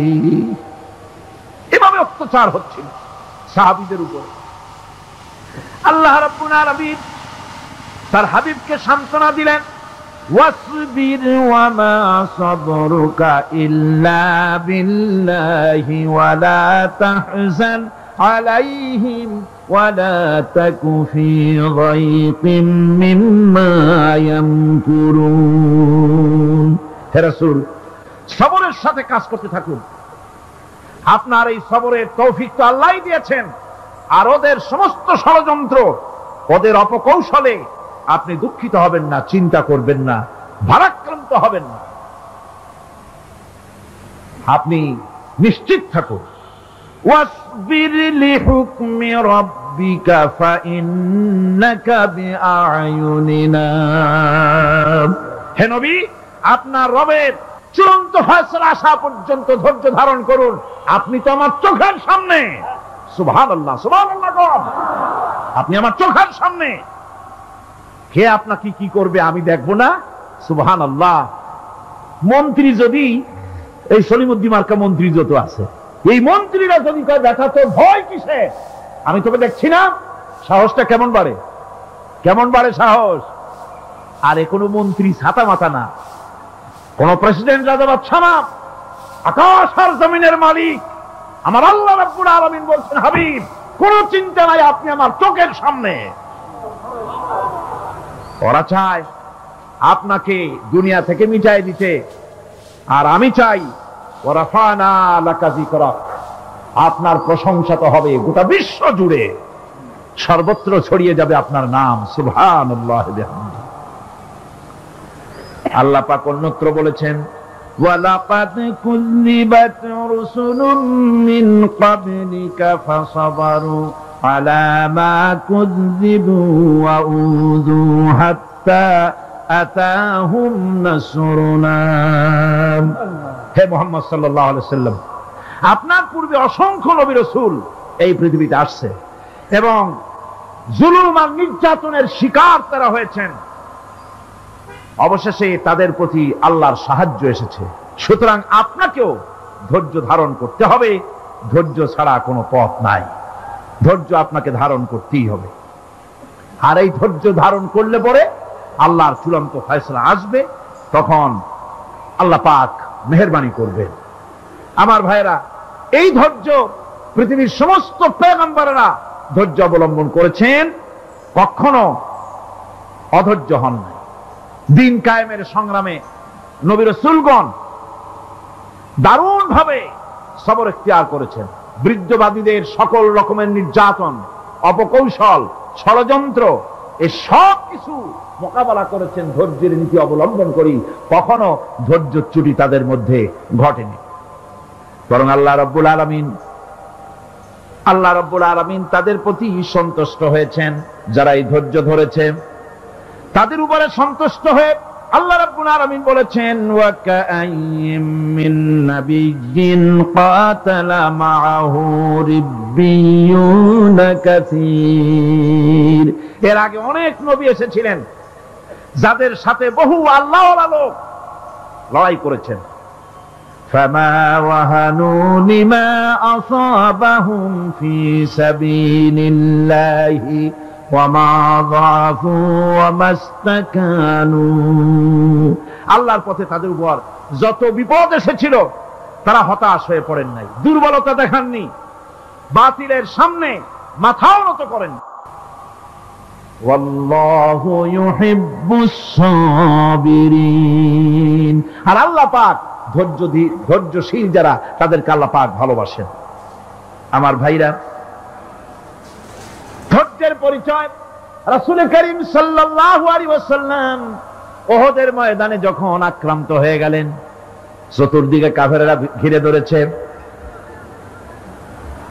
এভাবে অত্যাচার হচ্ছিল সাহাবীদের উপর। আল্লাহ রাব্বুল আলামিন তার হাবিবকে সান্ত্বনা দিলেন, ওয়াসবির ওয়া মা সাবরুকা ইল্লা বিল্লাহি ওয়া লা তাহজান আলাইহিম ওয়া লা তাকু ফি যায়কিম মিম্মা ইয়ামকুরুন। হে রাসূল, সবরের সাথে কাজ করতে থাকুন। আপনার এই সবরের তৌফিক তো আল্লাহই দিয়েছেন, আর ওদের সমস্ত ষড়যন্ত্র, ওদের অপকৌশলে আপনি দুঃখিত হবেন না, চিন্তা করবেন না, ভারাক্রান্ত হবেন না। আপনি নিশ্চিত থাকুন। ওয়াসবির লিহুকমি রাব্বিকা ফাইন্নাকা বিআয়ুনিনা। হে নবী, আপনার রবের চূড়ান্ত ফয়সালা আসা পর্যন্ত ধৈর্য ধারণ করুন। আপনি তো আমার চোখের সামনে। সুবহানাল্লাহ, সুবহানাল্লাহ। আপনি আমার চোখের সামনে। কে আপনাকে কি করবে আমি দেখবো না? সুবহানাল্লাহ। মন্ত্রী যদি, এই সলিমুদ্দিন মার্কা মন্ত্রী যত আছে, এই মন্ত্রীরা যদি কয় দেখা তো ভয় কিসে, আমি তোকে দেখছি না, সাহসটা কেমন বাড়ে, কেমন বাড়ে সাহস। আর এ কোনো মন্ত্রী ছাতা মাথা না, কোন প্রেসিডেন্ট রাজা বাদশা না, আকাশ আর জমিনের মালিক আমার আল্লাহ রাব্বুল আলামিন বলছেন, হাবিব কোন চিন্তা নাই, আপনি আমার চোখের সামনে। ওরা চায় আপনাকে দুনিয়া থেকে মিটাই দিতে, আর আমি চাই ওয়ারাফানা লাকা যিকরাক, আপনার প্রশংসা তো হবে গোটা বিশ্ব জুড়ে, সর্বত্র ছড়িয়ে যাবে আপনার নাম। সুবহানাল্লাহ বিহামদিহি। আল্লাহ পাক অন্যত্র বলেছেন, ওয়ালাকাদ কুযযিবাত রুসুলুম মিন ক্বাবলিকা ফাসাবারু আলা মা কুযযিবু ওয়া উযু হাত্তা আতাহুম নাসরুনা। হে মুহাম্মদ সাল্লাল্লাহু আলাইহি ওয়াসাল্লাম, আপনার পূর্বে অসংখ্য নবী রাসূল এই পৃথিবীতে আসছে এবং জুলুম আর নির্যাতনের শিকার তারা হয়েছেন। অবশেষে তাদের প্রতি আল্লাহর সাহায্য এসেছে। সুতরাং আপনাকেও ধৈর্য ধারণ করতে হবে। ধৈর্য ছাড়া কোনো পথ নাই। ধৈর্য আপনাকে ধারণ করতেই হবে। আর এই ধৈর্য ধারণ করলে পরে আল্লাহর চূড়ান্ত ফয়সালা আসবে, তখন আল্লাহ পাক মেহেরবানি করবেন। আমার ভাইরা, এই ধৈর্য পৃথিবীর সমস্ত পয়গম্বরেরা ধৈর্য অবলম্বন করেছেন, কখনো অধৈর্য হন নাই। দিন কায়েমের সংগ্রামে নবী রাসূলগণ দারুণ ভাবে সবর ইখতিয়ার করেছেন। বৃদ্ধবাদীদের সকল রকমের নির্যাতন, অপকৌশল, ষড়যন্ত্র, এই সব কিছু মোকাবেলা করেছেন ধৈর্যের নীতি অবলম্বন করি। কখনো ধৈর্যচ্যুতি তাদের মধ্যে ঘটেনি, বরং আল্লাহ রাব্বুল আলামিন তাদের প্রতি সন্তুষ্ট হয়েছেন। যারা এই ধৈর্য ধরেছে তাদের উপরে সন্তুষ্ট হয়ে আল্লাহ রাব্বুল আলামিন বলেছেন, ওয়া কাআইয়্যিম মিন নাবিয়্যিন কাতালা মাআহু রিব্বিয়ুনা কাসীর। এর আগে অনেক নবী এসেছিলেন যাদের সাথে বহু আল্লাহওয়ালা লোক লড়াই করেছেন। ফামা ওয়াহানু লিমা আসাবাহুম ফি সাবিলিল্লাহি ওয়ামা যাফু ওয়ামাস্তাকানু। আল্লাহর পথে তাদের উপর যত বিপদ এসেছিল তারা হতাশ হয়ে পড়েন নাই, দুর্বলতা দেখাননি, বাতিলের সামনে মাথাও নত করেন। ওয়াল্লাহু ইউহিব্বুস সাবিরিন। আর আল্লাহ পাক ধৈর্যশীল যারা, তাদেরকে আল্লাহ পাক ভালোবাসেন। আমার ভাইরা, ধৈর্যের পরিচয় রাসূল করিম সাল্লাল্লাহু আলাইহি ওয়াসাল্লাম উহুদের ময়দানে যখন আক্রান্ত হয়ে গেলেন, চতুর্দিকে কাফেররা ঘিরে ধরেছে,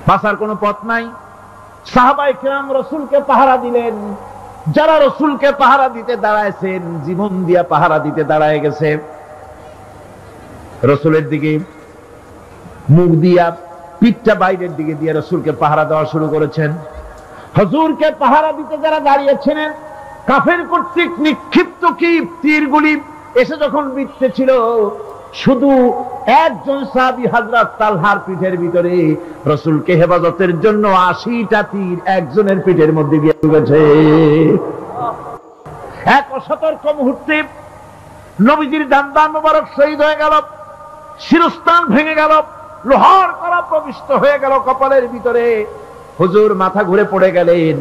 বাঁচার কোনো পথ নাই। সাহাবায়ে কেরাম রাসূলকে পাহারা দিলেন। যারা রাসূলকে পাহারা দিতে দাঁড়ায়ছেন, জীবন দিয়া পাহারা দিতে দাঁড়ায় গেছে, রাসূলের দিকে মুখ দিয়া, পিঠটা বাইরের দিকে দিয়ে রাসূলকে পাহারা দেওয়া শুরু করেছেন। হুজুরকে পাহারা দিতে যারা দাঁড়িয়েছিলেন, কাফের কর্তৃক নিক্ষিপ্ত কি তীরগুলি এসে যখন বিঁধতেছিল, শুধু একজন সাহাবী হযরত তালহার পিঠের ভিতরে রাসূলকে হেফাজতের জন্য 80টা তীর একজনের পিঠের মধ্যে গিয়ে ঢুকেছে। এক অসতর্ক মুহূর্তে নবীজির দান্দান মোবারক শহীদ হয়ে গেল, শিরস্ত্রাণ ভেঙে গেল, লোহার কড়া প্রবিষ্ট হয়ে গেল কপালের ভিতরে। হুজুর মাথা ঘুরে পড়ে গেলেন।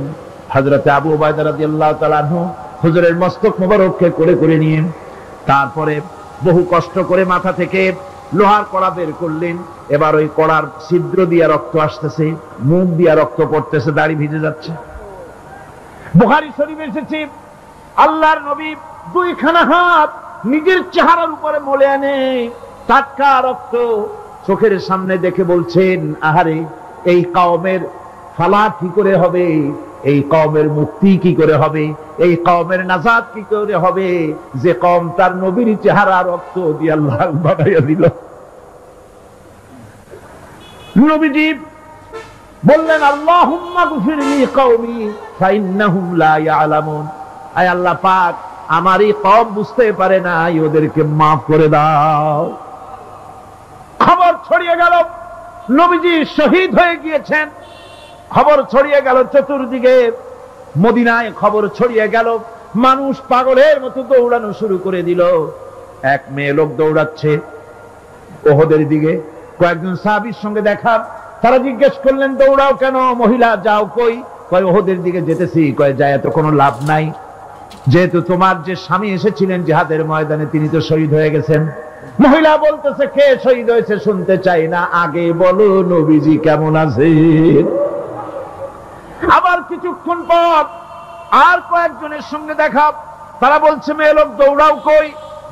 হযরত আবু উবাইদা রাদিয়াল্লাহু তাআলা আনহু হুজুরের মস্তক মোবারককে কোলে করে নিয়ে তারপরে বহু কষ্ট করে মাথা থেকে লোহার কড়া বের করলেন। এবার ওই কড়ার ছিদ্র দিয়ে রক্ত আসতেছে, মুখ দিয়ে রক্ত পড়তেছে, দাড়ি ভিজে যাচ্ছে। বুখারী শরীফে এসেছে, আল্লাহর নবী দুইখানা হাত নিজের চেহারার উপরে মলে আনে টাটকা রক্ত চোখের সামনে দেখে বলছেন, আহারে এই কওমের ফালাহ কি করে হবে, এই কওমের মুক্তি কি করে হবে, এই কওমের নাজাত কি করে হবে, যে কওম তার নবীর চেহারা রক্ত দিয়ে আল্লাহ বানাইয়া দিল। নবীজি বললেন, আল্লাহুম্মা গফিরলি কওমি ফাইন্নাহুম লা ইয়ালামুন, আয় আল্লাহ পাক আমার এই কওম বুঝতে পারে না, ওদেরকে মাফ করে দাও। খবর ছড়িয়ে গেল নবীজি শহীদ হয়ে গিয়েছেন। খবর ছড়িয়ে গেল চতুর্দিকে, মদিনায় খবর ছড়িয়ে গেল, মানুষ পাগলের মতো দৌড়ানো শুরু করে দিল। এক মেয়ে লোক দৌড়াচ্ছে ওহদের দিকে, কয়েকজন সাহাবীর সঙ্গে দেখা, তারা জিজ্ঞেস করলেন, দৌড়াও কেন মহিলা, যাও কই? কয় ওহদের দিকে যেতেছি। কয় যায় তো কোনো লাভ নাই, যেহেতু তোমার যে স্বামী এসেছিলেন জিহাদের ময়দানে তিনি তো শহীদ হয়ে গেছেন। মহিলা বলতেছে, কে শহীদ হয়েছে শুনতে চাই না, আগে বলো নবীজি কেমন আছেন। আবার কিছুক্ষণ পর আর কয়েকজনের সঙ্গে দেখা, তারা বলছে, মেয়ে লোক দৌড়াও কই?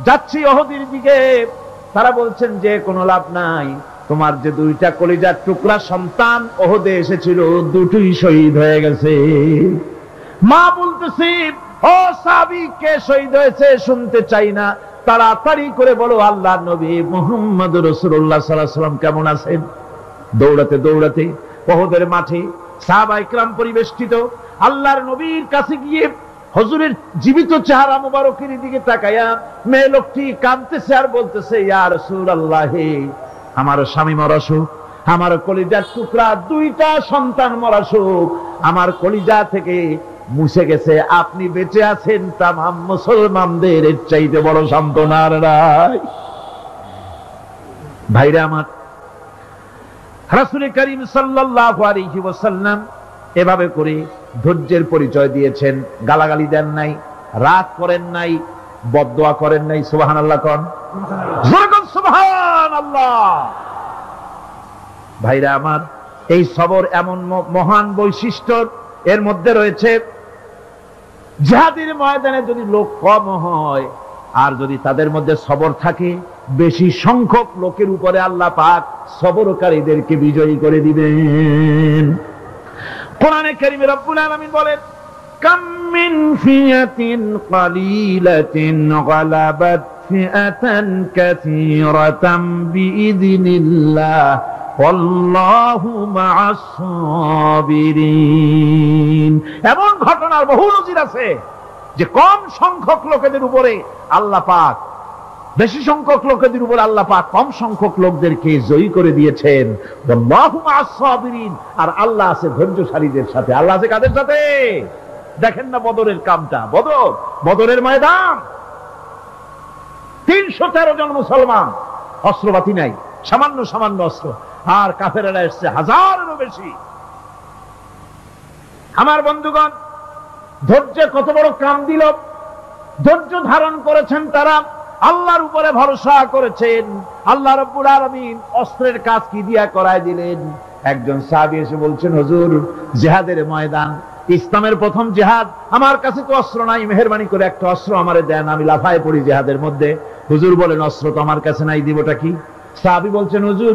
যাচ্ছি ওহদের দিকে। তারা বলছেন যে কোনো লাভ নাই, তোমার যে দুইটা কলিজার টুকরা সন্তান ওহদে এসেছিল দুটোই শহীদ হয়ে গেছে। মা বলতেছি, ও সাহাবী কে শহীদ হয়েছে শুনতে চাই না, তাড়াতাড়ি করে বলো আল্লাহর নবী মুহাম্মদ রাসূলুল্লাহ সাল্লাল্লাহু আলাইহি ওয়াসাল্লাম কেমন আছেন। দৌড়াতে দৌড়াতে ওহদের মাঠে সাহাবায়ে কেরাম পরিবেষ্টিত, আল্লাহর নবীর কাছে গিয়ে হুজুরের জীবিত চেহারা মুবারকের দিকে তাকায়া মেয়ে লোকটি কাঁদতেছে আর বলতেছে, ইয়া রাসূলুল্লাহ, আমার স্বামী মরা শোক, আমার কলিজার টুকরা দুইটা সন্তান মরা শোক আমার কলিজা থেকে মুছে গেছে, আপনি বেঁচে আছেন, তামাম মুসলমানদের এর চাইতে বড় সান্ত্বনার নাই। ভাইরা আমার, রাসূল করিম সাল্লাল্লাহু আলাইহি ওয়াসাল্লাম এভাবে করে ধৈর্যের পরিচয় দিয়েছেন। গালাগালি দেন নাই, রাগ করেন নাই, বদদোয়া করেন নাই। সুবহানাল্লাহ কোন, সুবহানাল্লাহ। ভাইরা আমার, এই সবর এমন মহান বৈশিষ্ট্য এর মধ্যে রয়েছে, জিহাদের ময়দানে যদি লোক কম হয় আর যদি তাদের মধ্যে সবর থাকে, বেশি সংখ্যক লোকের উপরে আল্লাহ পাক সবরকারীদেরকে বিজয়ী করে দিবেন। কোরআনে কারীমে রব্বুল আলামিন বলেন, কাম মিন ফিয়াতিন কালিলাতিন গালাবাত ফিআতান কাসীরাতাম বিইযনিল্লাহ ওয়াল্লাহু মা'আস সাবিরিন। এমন ঘটনার বহু নজির আছে যে কম সংখ্যক লোকেদের উপরে আল্লাহ পাক, বেশি সংখ্যক লোকেদের উপর আল্লাহ পাক কম সংখ্যক লোকদেরকে জয়ী করে দিয়েছেন। ওয়াল্লাহু মা'আস সাবিরিন, আর আল্লাহ আছে ধৈর্যশালীদের সাথে। আল্লাহ আছে কাদের সাথে? দেখেন না বদরের কামটা, বদরের ময়দান, 313 জন মুসলমান, অস্ত্রপাতি নাই, সামান্য সামান্য অস্ত্র, আর কাফেরেরা এসছে হাজারেরও বেশি। আমার বন্ধুগণ, ধৈর্য কত বড় কাম দিল, ধৈর্য ধারণ করেছেন তারা, আল্লাহর উপরে ভরসা করেছেন। আল্লাহ রাব্বুল আলামিন অস্ত্রের কাজ কি দিয়া করায় দিলেন। একজন সাহাবী এসে বলছেন, হুজুর জিহাদের ময়দান, ইসলামের প্রথম জিহাদ, আমার কাছে তো অস্ত্র নাই, মেহেরবানি করে একটা অস্ত্র আমারে দেন, আমি লাফায় পড়ি জিহাদের মধ্যে। হুজুর বলেন, অস্ত্র তো আমার কাছে নাই, দিবটা কি? সাহাবী বলছেন, হুজুর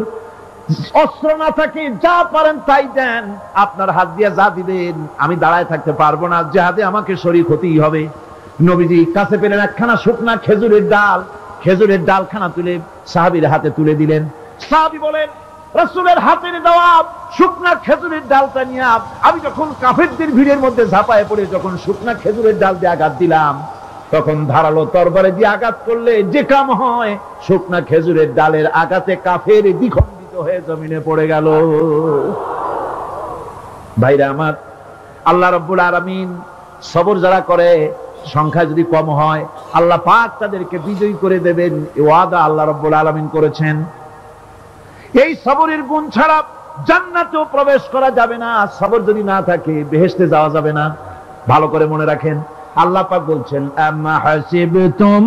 অস্ত্র না থাকে যা পারেন তাই দেন, আপনার হাত দিয়ে যা দিবেন আমি দাঁড়ায় থাকতে পারবো না, জিহাদে আমাকে শরীক হতেই হবে। নবীজি কাছে পেলেন একখানা শুকনা খেজুরের ডাল, খেজুরের ডালখানা তুলে সাহাবীর হাতে তুলে দিলেন। সাহাবী বলেন, রাসূলের হাতের দেওয়া শুকনা খেজুরের ডালটা নিয়ে আমি যখন কাফেরদের ভিড়ের মধ্যে ঝাঁপায় পড়ে যখন শুকনা খেজুরের ডাল দিয়ে আঘাত দিলাম, তখন ধারালো তরবারে দিয়ে আঘাত করলে যে কাম হয়, শুকনা খেজুরের ডালের আঘাতে কাফের দ্বিখণ্ডিত হয়ে জমিনে পড়ে গেল। ভাইরা আমার, আল্লাহ রাব্বুল আলামিন সবর যারা করে, সংখ্যা যদি কম হয়, আল্লাহ পাক তাদেরকে বিজয়ী করে দেবেন, এই ওয়াদা আল্লাহ রাব্বুল আলামিন করেছেন। এই সবরের গুণ ছাড়া জান্নাতেও প্রবেশ করা যাবে না, সবর যদি না থাকে বেহেশতে যাওয়া যাবে না। ভালো করে মনে রাখেন, আল্লাহ পাক বলছেন, আম্মা হাসিবতুম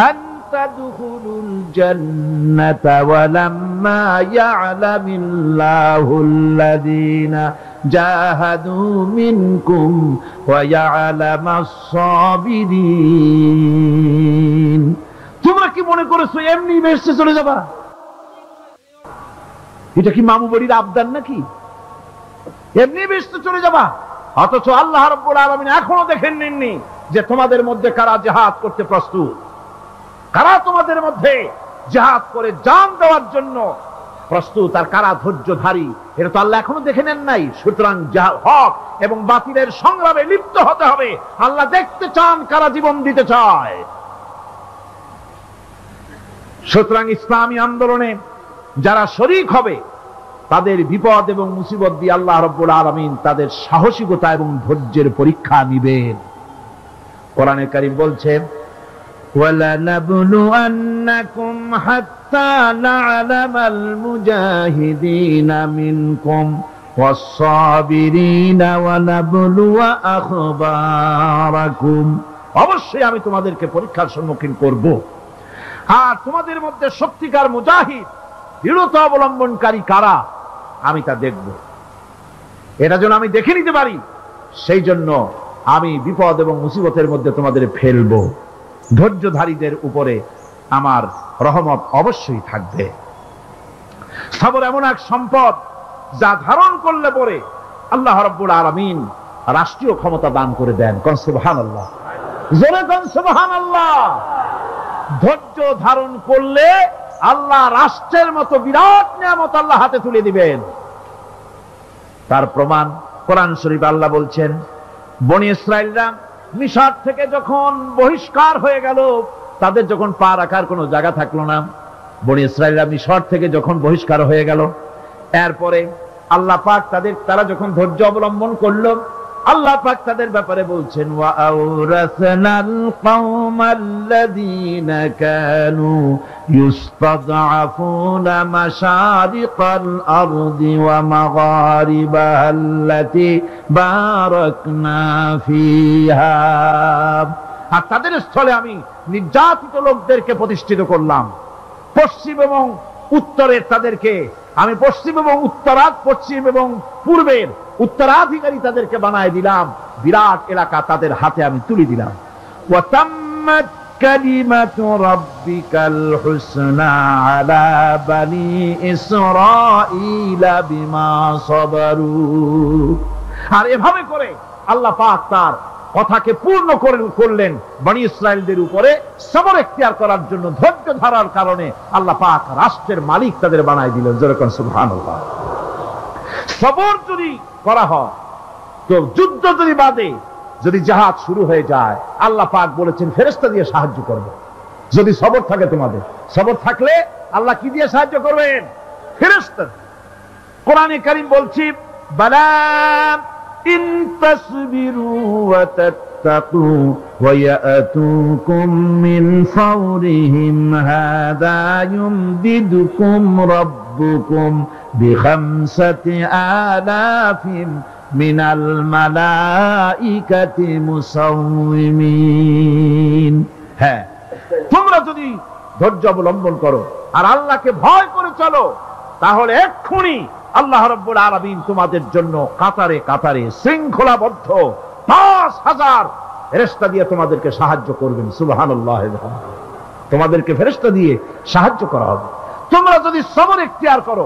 আন তাদখুলুল জান্নাতা ওয়া লাম্মা ইয়া'লামিল্লাহুল্লাযীনা জাহাদু মিনকুম ওয়া ইয়া'লামাস সাবিরিন। তোমরা কি মনে করেছো এমনি বেহেশতে চলে যাবা? এটা কি মামু বাড়ির আবদার নাকি? এমনি বেহেশতে চলে যাবা। অথচ আল্লাহ রাব্বুল আলামিন এখনো দেখেন নেননি যে তোমাদের মধ্যে কারা জিহাদ করতে প্রস্তুত, কারা তোমাদের মধ্যে জিহাদ করে জান দেওয়ার জন্য প্রস্তুত, আর কারা ধৈর্যধারী, এটা তো আল্লাহ এখনো দেখে নেন নাই। সুতরাং হক এবং বাতিলের সংগ্রামে লিপ্ত হতে হবে। আল্লাহ দেখতে চান কারা জীবন দিতে চায়। সুতরাং ইসলামী আন্দোলনে যারা শরীক হবে তাদের বিপদ এবং মুসিবত দিয়ে আল্লাহ রাব্বুল আলামিন তাদের সাহসিকতা এবং ধৈর্যের পরীক্ষা নিবেন। কোরআনে কারীম বলছে, وَلَنَبْلُوَنَّكُمْ حَتَّى نَعْلَمَ الْمُجَاهِدِينَ مِنكُمْ وَالصَّابِرِينَ وَنَبْلُوَ أَخْبَارَكُمْ। অবশ্যই আমি তোমাদেরকে পরীক্ষার সম্মুখীন করব, আর তোমাদের মধ্যে সত্যিকার মুজাহিদ, দৃঢ়তা অবলম্বনকারী কারা আমি তা দেখব। এটা যেন আমি দেখে নিতে পারি, সেই জন্য আমি বিপদ এবং মুসিবতের মধ্যে তোমাদের ফেলবো। ধৈর্যধারীদের উপরে আমার রহমত অবশ্যই থাকবে। সবর এমন এক সম্পদ যা ধারণ করলে পরে আল্লাহ রাব্বুল আলামিন রাষ্ট্রীয় ক্ষমতা দান করে দেন। কোন সুবহানাল্লাহ, জোরে কোন সুবহানাল্লাহ। ধৈর্য ধারণ করলে আল্লাহ রাষ্ট্রের মতো বিরাট নিয়ামত আল্লাহ হাতে তুলে দিবেন। তার প্রমাণ কোরআন শরীফে আল্লাহ বলছেন, বনি ইসরাইলরা মিশর থেকে যখন বহিষ্কার হয়ে গেল, তাদের যখন পা রাখার কোনো জায়গা থাকলো না, বনি ইসরাইলরা মিশর থেকে যখন বহিষ্কার হয়ে গেল, এরপরে আল্লাহ পাক তারা যখন ধৈর্য অবলম্বন করলো, আল্লাহ পাক তাদের ব্যাপারে বলছেন, ওয়া আওরাসনাল কওমাল্লাযীনা কানু ইউস্তাদআফুনা মাশারিকাল আরদি ওয়া মাগারিবাহা আল্লাতী বারাকনা ফিহা। আর তাদের স্থলে আমি নির্যাতিত লোকদেরকে প্রতিষ্ঠিত করলাম। পশ্চিম এবং উত্তরের তাদেরকে আমি পশ্চিম এবং পশ্চিম এবং পূর্বের উত্তরাধিকারী তাদেরকে বানায় দিলাম। বিরাট এলাকা তাদের হাতে আমি তুলে দিলাম। ওয়া তাম্মাত কালিমাতু রাব্বিকাল হুসনা আলা বানি ইসরাঈলা বিমা সাবারু। আর এভাবে করে আল্লাহ পাক তার কথাকে পূর্ণ করলেন বনি ইসরাইলদের উপরে। সবর এখতিয়ার করার জন্য, ধৈর্য ধরার কারণে আল্লাহ পাক রাষ্ট্রের মালিক তাদের বানায় দিলেন। যেরকম সুবহানাল্লাহ। সবর যদি করা হয়, তো যুদ্ধ যদি বাদে, যদি জিহাদ শুরু হয়ে যায়, আল্লাহ পাক বলেছেন ফেরেশতা দিয়ে সাহায্য করবে। যদি সবর থাকে তোমাদের, সবর থাকলে আল্লাহ কি দিয়ে সাহায্য করবেন? ফেরেশতা। কোরআনে কারীম বলছি, বালা ইন তাসবিরু ওয়া তাত্তাকু ওয়া ইয়াতুকুম মিন ফাওরিহিম হাদা ইউমদিদুকুম রাব্বুকুম বিখামসাতি আলাফিন মিনাল মালাইকাতি মুসাউমিমিন। হ্যাঁ, তোমরা যদি ধৈর্য অবলম্বন করো আর আল্লাহকে ভয় করে চলো, তাহলে এক্ষুনি আল্লাহ রাব্বুল আলামিন তোমাদের জন্য কাতারে কাতারে শৃঙ্খলাবদ্ধ ৫,০০০ ফেরেশতা দিয়ে তোমাদেরকে সাহায্য করবেন। সুবহানাল্লাহ। তোমাদেরকে ফেরেশতা দিয়ে সাহায্য করা হবে। তোমরা যদি সবর এখতিয়ার করো,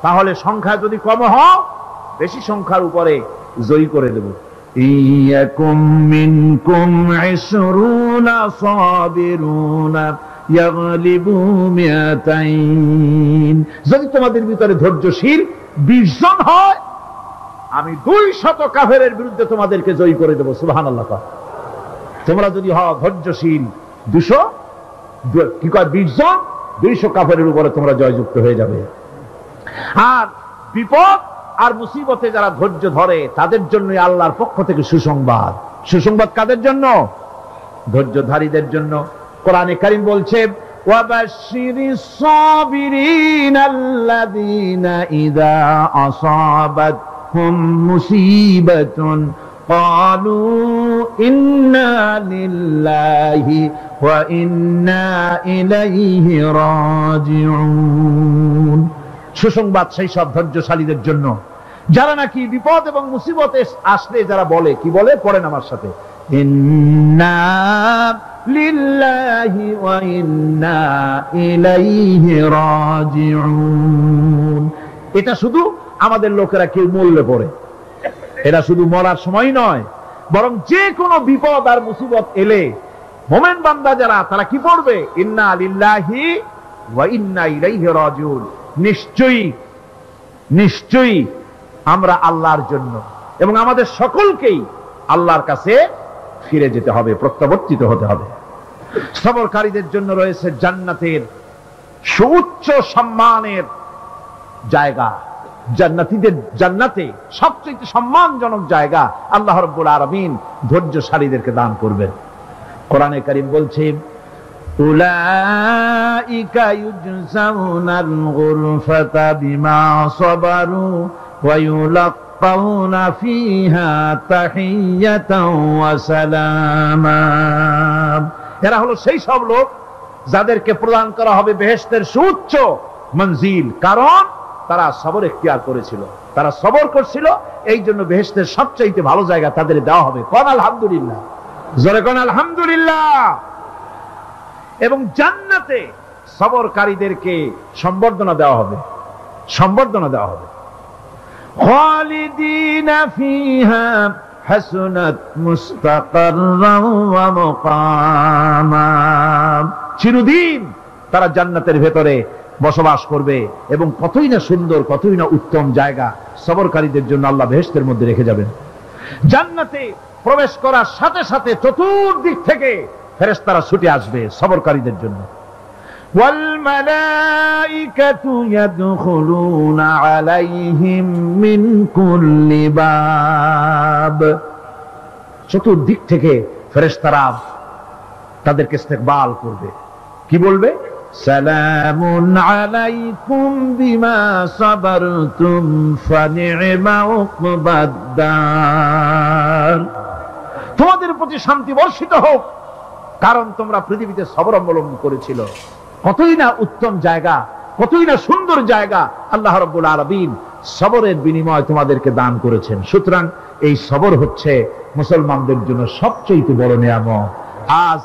তাহলে সংখ্যা যদি কম হয়, বেশি সংখ্যার উপরে জয়ী করে দেব। ইয়াকুম মিনকুম ২০ সাবিরুনা ইয়াগলিবু মিয়াতাইন। যদি তোমাদের ভিতরে ধৈর্যশীল ২০ জন হয়, আমি ২০০ কাফেরের বিরুদ্ধে তোমাদেরকে জয়ী করে দেব। সুবহানাল্লাহ। তোমরা যদি হও ধৈর্যশীল ২০ জন, ২০০ কাফেরের উপরে তোমরা জয়যুক্ত হয়ে যাবে। আর বিপদ আর মুসিবতে যারা ধৈর্য ধরে, তাদের জন্য আল্লাহর পক্ষ থেকে সুসংবাদ। সুসংবাদ কাদের জন্য? ধৈর্যধারীদের জন্য। কোরআনে কারীম বলছে, ওয়াবাশশিরিস সাবিরিনাল্লাযীনা ইযা আসাবাতহুম মুসিবাতুন ক্বালু ইন্না লিল্লাহি ওয়া ইন্না ইলাইহি রাজিউন। সুসংবাদ সেই সব ধৈর্যশালীদের জন্য যারা নাকি বিপদ এবং মুসিবতে আসলে যারা বলে, কি বলে? পড়েন আমার সাথে, ইন্না লিল্লাহি ওয়া ইন্না ইলাইহি রাজিউন। এটা শুধু আমাদের লোকেরা কেউ মরলে পড়ে, এটা শুধু মরার সময় নয়, বরং যে কোনো বিপদ আর মুসিবত এলে মোমেন বান্দা যারা তারা কি পড়বে? ইন্না লিল্লাহি ওয়া ইন্না ইলাইহি রাজিউন। নিশ্চয়ই নিশ্চয়ই আমরা আল্লাহর জন্য এবং আমাদের সকলকেই আল্লাহর কাছে ফিরে যেতে হবে, প্রত্যাবর্তিত হতে হবে। সবরকারীদের জন্য রয়েছে জান্নাতের সুউচ্চ সম্মানের জায়গা। জান্নাতীদের জান্নাতে সবচেয়ে সম্মানজনক জায়গা আল্লাহ রাব্বুল আলামিন ধৈর্যশালীদেরকে দান করবেন। কোরআনে কারীম বলছে, উলাইকা ইউজজাউনাল গুরফাতা বিমা সাবারু ওয়া ইউলাক্কাউনা ফিহা তাহিয়াতাও ওয়া সালামা। এরা হলো সেই সব লোক যাদেরকে প্রদান করা হবে বেহেশতের সুউচ্চ মঞ্জিল, কারণ তারা সবর এখতিয়ার করেছিল, তারা সবর করছিল, এই জন্য বেহেশতের সবচেয়ে ভালো জায়গা তাদের দেওয়া হবে। কোন আলহামদুলিল্লাহ, জোরে কোন আলহামদুলিল্লাহ। এবং জান্নাতে সবরকারীদেরকে সম্বর্ধনা দেওয়া হবে, সম্বর্ধনা দেওয়া হবে। খালিদিনা ফিহা হাসুনাত মুস্তাকাররান ওয়া মুকামা। চিরদিন তারা জান্নাতের ভেতরে বসবাস করবে এবং কতই না সুন্দর, কতই না উত্তম জায়গা সবরকারীদের জন্য আল্লাহ বেহেশতের মধ্যে রেখে যাবেন। জান্নাতে প্রবেশ করার সাথে সাথে চতুর্দিক থেকে ফেরেশতারা ছুটে আসবে সবরকারীদের জন্য। ওয়াল মালাইকাতু ইয়াদখুলুনা আলাইহিম মিন কুল্লি বাব। চতুর্দিক থেকে ফেরেশতারা তাদেরকে ইস্তেকবাল করবে, কি বলবে? সালামুন আলাইকুম বিমা সাবারতুম ফানি'মা উকবাদ-দার। তোমাদের প্রতি শান্তি বর্ষিত হোক, কারণ তোমরা পৃথিবীতে সবর অবলম্বন করেছিল। কতই না উত্তম জায়গা, কতই না সুন্দর জায়গা আল্লাহ রাব্বুল আলামিন সবরের বিনিময় তোমাদেরকে দান করেছেন। সুতরাং এই সবর হচ্ছে মুসলমানদের জন্য সবচেয়ে বড় নিয়ামত। আজ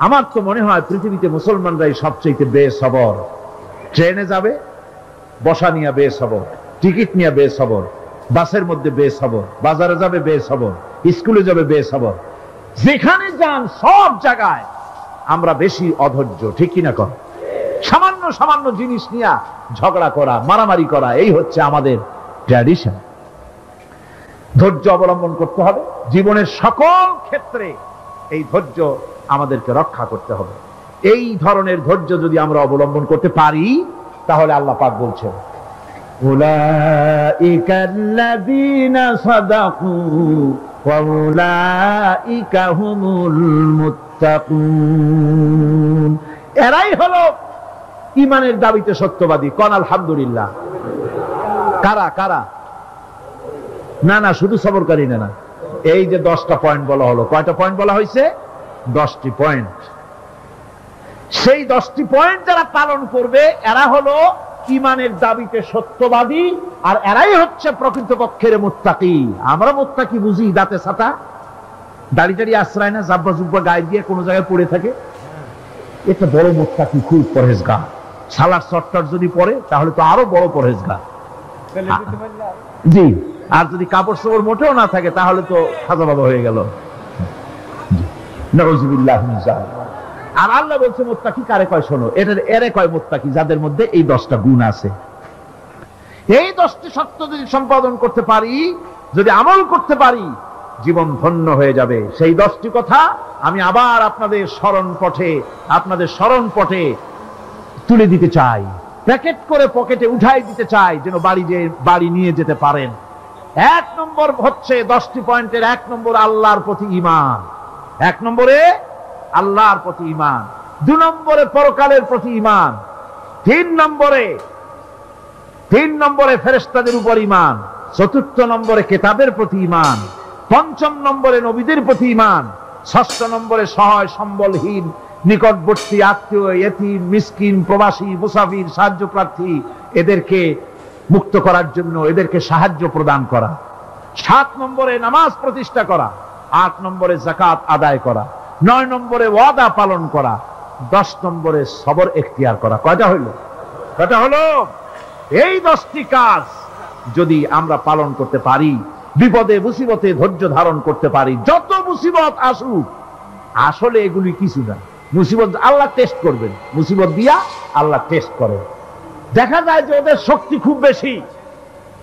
আমার তো মনে হয় পৃথিবীতে মুসলমানরাই সবচেয়ে বেসবর। ট্রেনে যাবে, বসা নিয়ে বেসবর, টিকিট নিয়ে বেসবর, বাসের মধ্যে বেসবর, বাজারে যাবে বেসবর, স্কুলে যাবে বেসবর, যেখানে যান সব জায়গায় আমরা বেশি অধৈর্য, ঠিক কিনা কর? সামান্য সামান্য জিনিস নিয়ে ঝগড়া করা, মারামারি করা, এই হচ্ছে আমাদের ট্র্যাডিশন। ধৈর্য অবলম্বন করতে হবে জীবনের সকল ক্ষেত্রে, এই ধৈর্য আমাদেরকে রক্ষা করতে হবে। এই ধরনের ধৈর্য যদি আমরা অবলম্বন করতে পারি, তাহলে আল্লাহ পাক বলছেন, উলাইকাল্লাযীনা সাদাকু ওয়া উলাইকা হুমুল মুত্তাকুন। এরাই হলো ঈমানের দাবিতে সত্যবাদী। কোন আলহামদুলিল্লাহ। কারা কারা? না না, শুধু সবরকারী না, এই যে 10টা পয়েন্ট বলা হলো, কয়টা পয়েন্ট বলা হয়েছে? 10টি পয়েন্ট। সেই 10টি পয়েন্ট যারা পালন করবে এরা হলো ঈমানের দাবিতে সত্যবাদী, আর এরাই হচ্ছে প্রকৃতপক্ষের মুত্তাকি। আমরা মুত্তাকি বুঝি দাঁতে ছাতা, দাড়ি টাড়ি আশ্রয় না, জাব্বা জুব্বা গায়ে দিয়ে কোনো জায়গায় পড়ে থাকে, এটা বড় মুত্তাকি, খুব পরহেজগার। সালার শর্টকাট যদি পড়ে তাহলে তো আরো বড় পরহেজগার। জি, আর যদি কাপড় চোপড় মোটেও না থাকে তাহলে তো খাজা বাবা হয়ে গেল। নাউযুবিল্লাহ মিন যালিক। আর আল্লাহ বলছে মুত্তাকি কারে কয় শোনো, এরে কয় মুত্তাকি যাদের মধ্যে এই 10টা গুণ আছে। এই 10টি সত্য যদি সম্পাদন করতে পারি, যদি আমল করতে পারি, জীবন ধন্য হয়ে যাবে। সেই 10টি কথা আমি আবার আপনাদের স্মরণ পটে তুলে দিতে চাই, প্যাকেট করে পকেটে উঠাই দিতে চাই, যেন বাড়ি নিয়ে যেতে পারেন। 1 নম্বর হচ্ছে 10টি পয়েন্টের 1 নম্বর আল্লাহর প্রতি ঈমান। 1 নম্বরে আল্লাহর প্রতি ঈমান, 2 নম্বরে পরকালের প্রতি ঈমান, 3 নম্বরে ফেরেশতাদের উপর ঈমান, 4র্থ নম্বরে কিতাবের প্রতি ঈমান, 5ম নম্বরে নবীদের প্রতি ঈমান, 6ষ্ঠ নম্বরে সহায় সম্বলহীন নিকটবর্তী আত্মীয়, ইতিম, মিসকিন, প্রবাসী, মুসাফির, সাহায্য প্রার্থী, এদেরকে মুক্ত করার জন্য এদেরকে সাহায্য প্রদান করা। 7 নম্বরে নামাজ প্রতিষ্ঠা করা। 8 নম্বরে যাকাত আদায় করা, 9 নম্বরে ওয়াদা পালন করা, 10 নম্বরে সবর এখতিয়ার করা। কয়টা হইল? কয়টা হলো? এই 10টি কাজ যদি আমরা পালন করতে পারি, বিপদে মুসিবতে ধৈর্য ধারণ করতে পারি, যত মুসিবত আসুক, আসলে এগুলি কিছু না। মুসিবত আল্লাহ টেস্ট করবেন, মুসিবত দিয়া আল্লাহ টেস্ট করেন। দেখা যায় যে ওদের শক্তি খুব বেশি,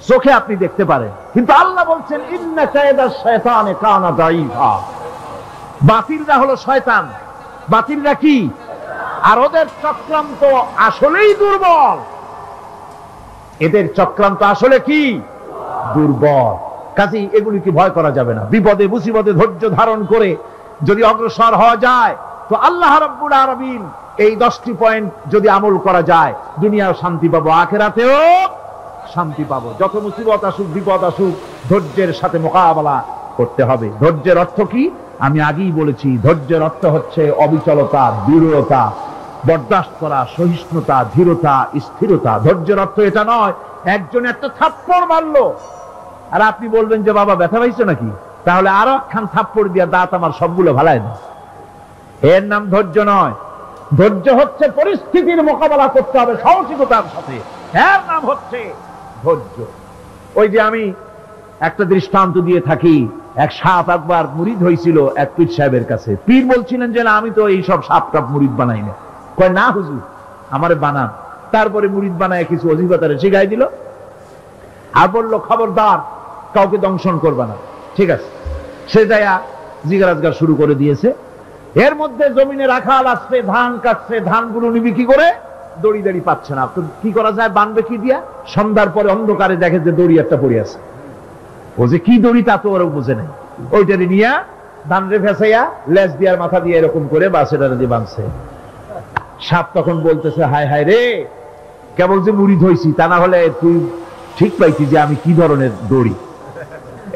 চোখে আপনি দেখতে পারেন, কিন্তু আল্লাহ বলছেন ইন্না কায়দাশ শায়তানে কানা দাঈফা। বাতিলরা হলো শয়তান, বাতিলরা কি? আর ওদের চক্রান্ত আসলেই দুর্বল। এদের চক্রান্ত আসলে কি? দুর্বল। কাজেই এগুলিকে ভয় করা যাবে না। বিপদে মুসিবতে ধৈর্য ধারণ করে যদি অগ্রসর হওয়া যায়, তো আল্লাহ রাব্বুল আলামিন এই 10টি পয়েন্ট যদি আমল করা যায়, দুনিয়াও শান্তি পাবো, আখিরাতেও শান্তি পাবো। যত মুসিবত আসুক, বিপদ আসুক, ধৈর্যের সাথে মোকাবেলা করতে হবে। ধৈর্যের অর্থ কি? আমি আগেই বলেছি, ধৈর্যের অর্থ হচ্ছে অবিচলতা, দৃঢ়তা, বরদাস্ত করা, সহিষ্ণুতা, ধীরতা, স্থিরতা। ধৈর্যের অর্থ এটা নয় একজন একটা থাপ্পড় মারলো আর আপনি বলবেন যে বাবা ব্যথা পাইছো নাকি, তাহলে আরো একখান থাপ্পড় দিয়া দাঁত আমার সবগুলো ভালাই না। এর নাম ধৈর্য নয়। ধৈর্য হচ্ছে পরিস্থিতির মোকাবেলা করতে হবে সাহসিকতার সাথে, এর নাম হচ্ছে ধৈর্য। ওই যে আমি একটা দৃষ্টান্ত দিয়ে থাকি, এক সাপ একবার মুরিদ হয়েছিল এক পীর সাহেবের কাছে। পীর বলছিলেন যে না, আমি তো এই সব সাপ টাপ মুরিদ বানাই না। কয় না হুজুর, আমারে বানান। তারপরে মুরিদ বানায় কিছু অজিফাতারে শিখাই দিল আর বলল খবরদার কাউকে দংশন করবে না। ঠিক আছে, সে যায়া জিজ্ঞাসা শুরু করে দিয়েছে। এর মধ্যে জমিনে রাখাল আসছে, ধান কাটছে, ধানগুলো নিবি কি করে? দড়ি দাড়ি পাচ্ছে না, তো কি করা যায়, বানবে কি দিয়া? সন্ধ্যার পরে অন্ধকারে দেখে যে দড়ি একটা পড়ে আছে। ও যে কি দড়ি তা তো ওরা বুঝে নাই, ওইটারে নিয়ে ধান রে ফেসাইয়া লেজ দিয়ার মাথা দিয়ে এরকম করে বাসেটারে দিয়ে বাঁধছে। সাপ তখন বলতেছে হায় হায় রে, কেবল যে মুরিদ হইছি, তা না হলে তুই ঠিক পাইছি যে আমি কি ধরনের দড়ি।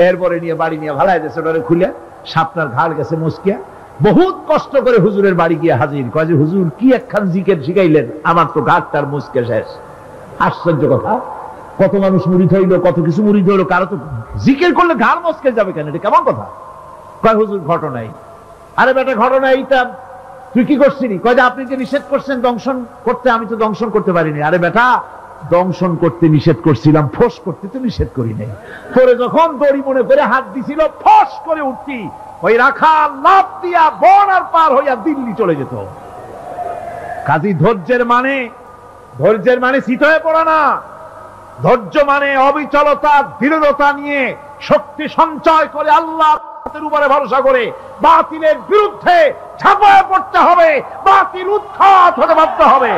এরপরে নিয়ে বাড়ি নিয়ে ভালাই দিয়েছে, ওটারে খুলে সাপটার ঘাড় গেছে মুসকিয়া। বহুত কষ্ট করে হুজুরের বাড়ি গিয়ে হাজির, কয় যে হুজুর কি একখান জিকির শিখাইলেন, আমার তো ঘাটটার মুসকে শেষ। আশ্চর্য কথা, কত মানুষ মুরিদ হইলো, কত কিছু মুরিদ হইলো, কারো তো জিকির করলে ঘাড় মস্কে যাবে কেন? এটা কেমন কথা? কয় হুজুর ঘটনাই। আরে বেটা ঘটনা এইটা, তুই কি করছিলি? কয় যে আপনি যে নিষেধ করছেন দংশন করতে, আমি তো দংশন করতে পারিনি। আরে বেটা দংশন করতে নিষেধ করছিলাম, ফোঁস করতে তো নিষেধ করি নাই। পরে যখন দড়ি মনে করে হাত দিছিল, ফোঁস করে উঠতি, ওই রাখা লাভ দিয়া বন আর পার হইয়া দিল্লি চলে যেত। কাজী ধৈর্যের মানে শীত হয়ে পড়া না। ধৈর্য মানে অবিচলতা, দৃঢ়তা নিয়ে শক্তি সঞ্চয় করে আল্লাহর উপরে ভরসা করে বাতিলের বিরুদ্ধে ঝাঁপায় পড়তে হবে, বাতিল উৎখাত হতে বাধ্য হবে।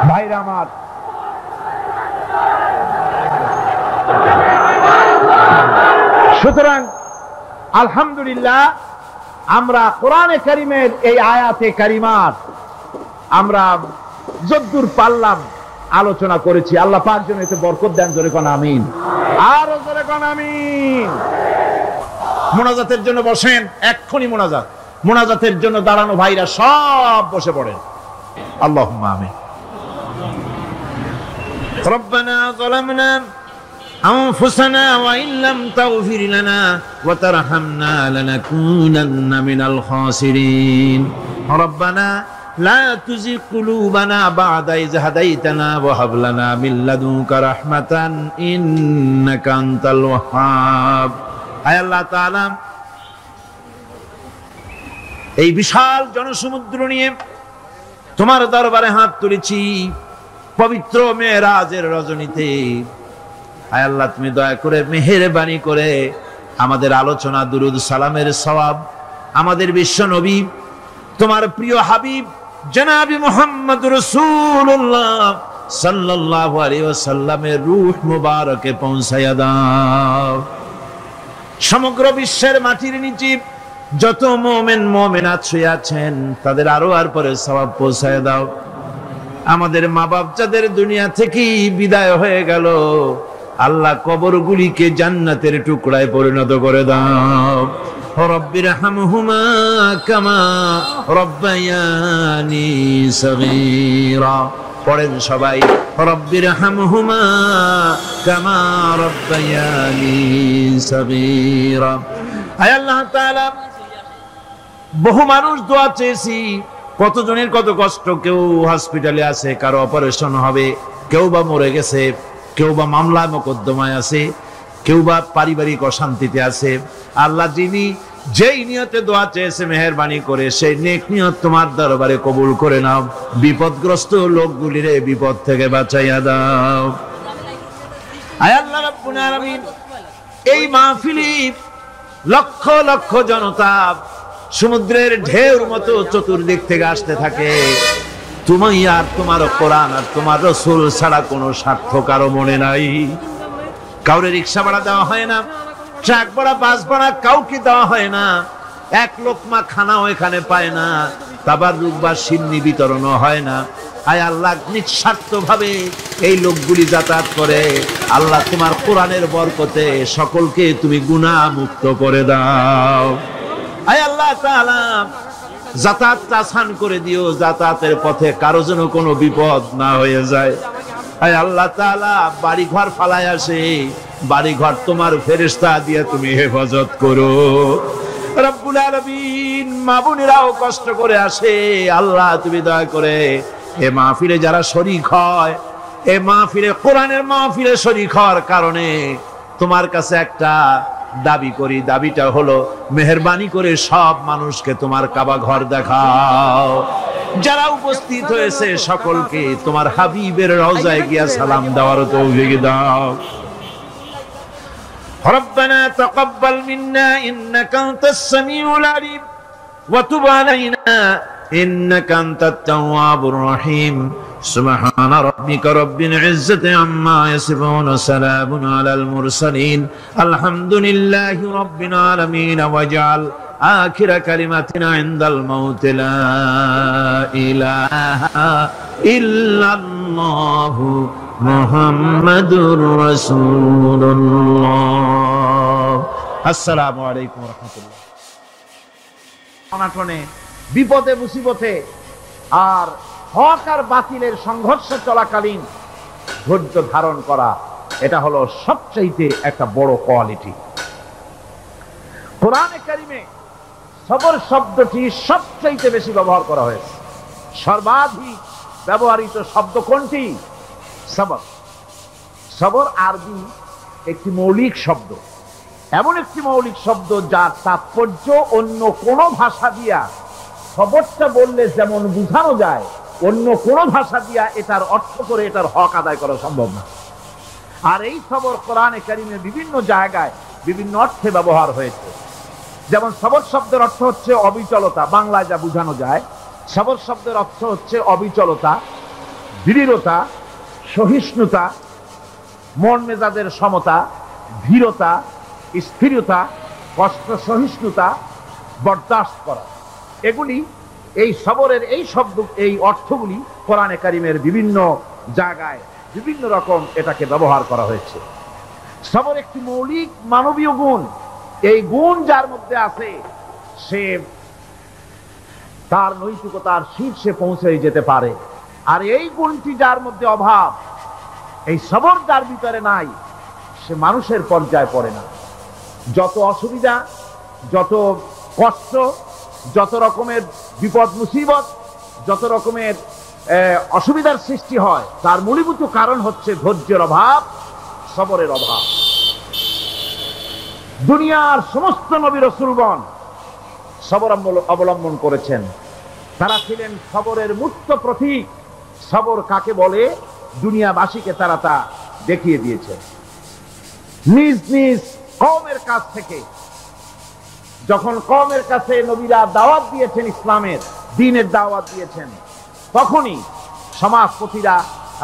ভাইরা আমার, সুতরাং আলহামদুলিল্লাহ আমরা কোরআনে কারিমের এই আয়াতে কারিমাত আমরা যদ্দূর পারলাম আলোচনা করেছি। আল্লাহ পাক যেন এতে বরকত দেন। জোরে কোন আমিন, আরো জোরে কোন আমিন। মোনাজাতের জন্য বসেন, এক্ষুনি মোনাজাতের জন্য দাঁড়ানো ভাইরা সব বসে পড়েন। আল্লাহুম্মা আমিন। রব্বানা যালামনা أنفسنا وإن لم تغفر لنا وترحمنا لنكونن من الخاسرين ربنا لا تزغ قلوبنا بعد إذ هديتنا وهب لنا من لدنك رحمة إنك أنت الوهاب আয় আল্লাহ তাআলা, এই বিশাল জনসমুদ্র নিয়ে তোমার দরবারে হাত তুলেছি পবিত্র মেরাজের রজনীতে। আয় আল্লাহ, তুমি দয়া করে মেহেরবানি করে আমাদের আলোচনা, দুরুদ সালামের সওয়াব আমাদের বিশ্ব নবী তোমার প্রিয় হাবিব জনাবি মুহাম্মদ রাসূলুল্লাহ সাল্লাল্লাহু আলাইহি ওয়াসাল্লামের রূহ মুবারকে পৌঁছায়া দাও। সমগ্র বিশ্বের মাটির নিচে যত মুমিন মুমিনাত শুয়ে আছেন তাদের আরো আর পরে সওয়াব পৌঁছায়া দাও। আমাদের মা বাপ যাদের দুনিয়া থেকে বিদায় হয়ে গেল, আল্লাহ কবরগুলিকে জান্নাতের টুকরায় পরিণত করে দাও। রব্বিরহামহুমা কামা রব্বায়ানি সগীরা। পড়েন সবাই, রব্বিরহামহুমা কামা রব্বায়ানি সগীরা। আয় আল্লাহ তাআলা, বহু মানুষ দোয়া চেয়েছি, কতজনের কত কষ্ট, কেউ হসপিটালে আছে, কারো অপারেশন হবে, কেউ বা মরে গেছে, কেউ বা মামলা মোকদ্দমায় আছে, কেউ বা পারিবারিক অশান্তিতে আছে। আল্লাহ যিনি যেই নিয়তে দোয়া চেয়েছে মেহেরবানি করে সেই নেক নিয়ত তোমার দরবারে কবুল করে নাও। বিপদগ্রস্ত লোকগুলিরে বিপদ থেকে বাঁচাইয়া দাও। আয় আল্লাহ রাব্বুল আলামিন, এই মাহফিলে লক্ষ লক্ষ জনতা সমুদ্রের ঢেউর মতো চতুর্দিক থেকে আসতে থাকে। তুমি আর তোমার কোরআন আর তোমার রাসূল ছাড়া কোনো স্বার্থ কারো মনে নাই। কাউরে রিক্সা ভাড়া দেওয়া হয় না, ট্রাক ভাড়া, বাস ভাড়া কাউকে দেওয়া হয় না, এক লোকমা খানাও এখানে পায় না, তাবাররুক বা সিন্নি বিতরণও হয় না। আয় আল্লাহ, নিঃস্বার্থ ভাবে এই লোকগুলি যাতায়াত করে। আল্লাহ তোমার কোরআনের বরকতে সকলকে তুমি গুনাহ মুক্ত করে দাও। আয় আল্লাহ তাআলা, যাতায়াতটা আসান করে দিও, যাতায়াতের পথে কারো যেন কোনো বিপদ না হয়ে যায়। আয় আল্লাহ তাআলা, বাড়ি ঘর ফালায় আসে, বাড়ি ঘর তোমার ফেরেশতা দিয়ে তুমি হেফাজত করো। রব্বুল আলামিন, মা বোনেরাও কষ্ট করে আসে, আল্লাহ তুমি দয়া করে এ মাহফিলে যারা শরীক হয়, এ মাহফিলে কোরআনের মাহফিলে শরীক হওয়ার কারণে তোমার কাছে একটা দাবি করি। দাবিটা হলো, মেহেরবানি করে সব মানুষকে তোমার কাবা ঘর দেখাও। যারা উপস্থিত হয়েছে সকলকে তোমার হাবিবের রওজায় গিয়া সালাম দেওয়ার তৌফিক দাও। রব্বানা তাকাব্বাল মিন্না ইন্নাকা আনতাস সামিউল আলিম ওয়া তুব আলাইনা ইন্নাকা আনতাত তাওয়াবুর রহিম। সুবহানা রাব্বিকা রাব্বিল ইজ্জাতি আম্মা ইয়াসিফুন ওয়া সালামুন আলাল মুরসালিন আলহামদুলিল্লাহি রাব্বিল আলামিন। ওয়াজআল আখির কালিমাতিনা ইনদাল মাউত লা ইলাহা ইল্লাল্লাহু মুহাম্মাদুর রাসূলুল্লাহ। আসসালামু আলাইকুম ওয়া রাহমাতুল্লাহ। অনাটনে, বিপদে, মুসিবতে আর হক আর বাতিলের সংঘর্ষ চলাকালীন ধৈর্য ধারণ করা, এটা হলো সবচাইতে একটা বড় কোয়ালিটি। কোরআনে কারিমে সবর শব্দটি সবচাইতে বেশি ব্যবহার করা হয়েছে। সর্বাধিক ব্যবহৃত শব্দ কোনটি? সবর। সবর আরবি একটি মৌলিক শব্দ, এমন একটি মৌলিক শব্দ যার তাৎপর্য অন্য কোন ভাষা দিয়া সবরটা বললে যেমন বোঝানো যায়, অন্য কোন ভাষা দিয়া এটার অর্থ করে এটার হক আদায় করা সম্ভব না। আর এই সবর কোরআনে কারিমে বিভিন্ন জায়গায় বিভিন্ন অর্থে ব্যবহার হয়েছে। যেমন সবর শব্দের অর্থ হচ্ছে অবিচলতা, বাংলায় যা বোঝানো যায়। সবর শব্দের অর্থ হচ্ছে অবিচলতা, দৃঢ়তা, সহিষ্ণুতা, মন মেজাজের সমতা, ধীরতা, স্থিরতা, কষ্ট সহিষ্ণুতা, বরদাস্ত করা। এগুলি এই সবরের এই শব্দ, এই অর্থগুলি কোরআনে কারিমের বিভিন্ন জায়গায় বিভিন্ন রকম এটাকে ব্যবহার করা হয়েছে। সবর একটি মৌলিক মানবীয় গুণ। এই গুণ যার মধ্যে আছে সে তার নৈতিকতার শীর্ষে পৌঁছে যেতে পারে। আর এই গুণটি যার মধ্যে অভাব, এই সবর যার ভিতরে নাই, সে মানুষের পর্যায়ে পড়ে না। যত অসুবিধা, যত কষ্ট, যত রকমের বিপদ মুসিবত, যত রকমের অসুবিধার সৃষ্টি হয়, তার মূলীভূত কারণ হচ্ছে ধৈর্যের অভাব, সবরের অভাব। দুনিয়ার সমস্ত নবী রাসূলগণ সবর অবলম্বন করেছেন। তারা ছিলেন সবরের মূর্ত প্রতীক। সবর কাকে বলে দুনিয়াবাসীকে তারা তা দেখিয়ে দিয়েছেন। নিজ নিজ কওমের কাছ থেকে যখন কওমের কাছে নবীরা দাওয়াত দিয়েছেন, ইসলামের দ্বীনের দাওয়াত দিয়েছেন, তখনই সমাজপতিরা,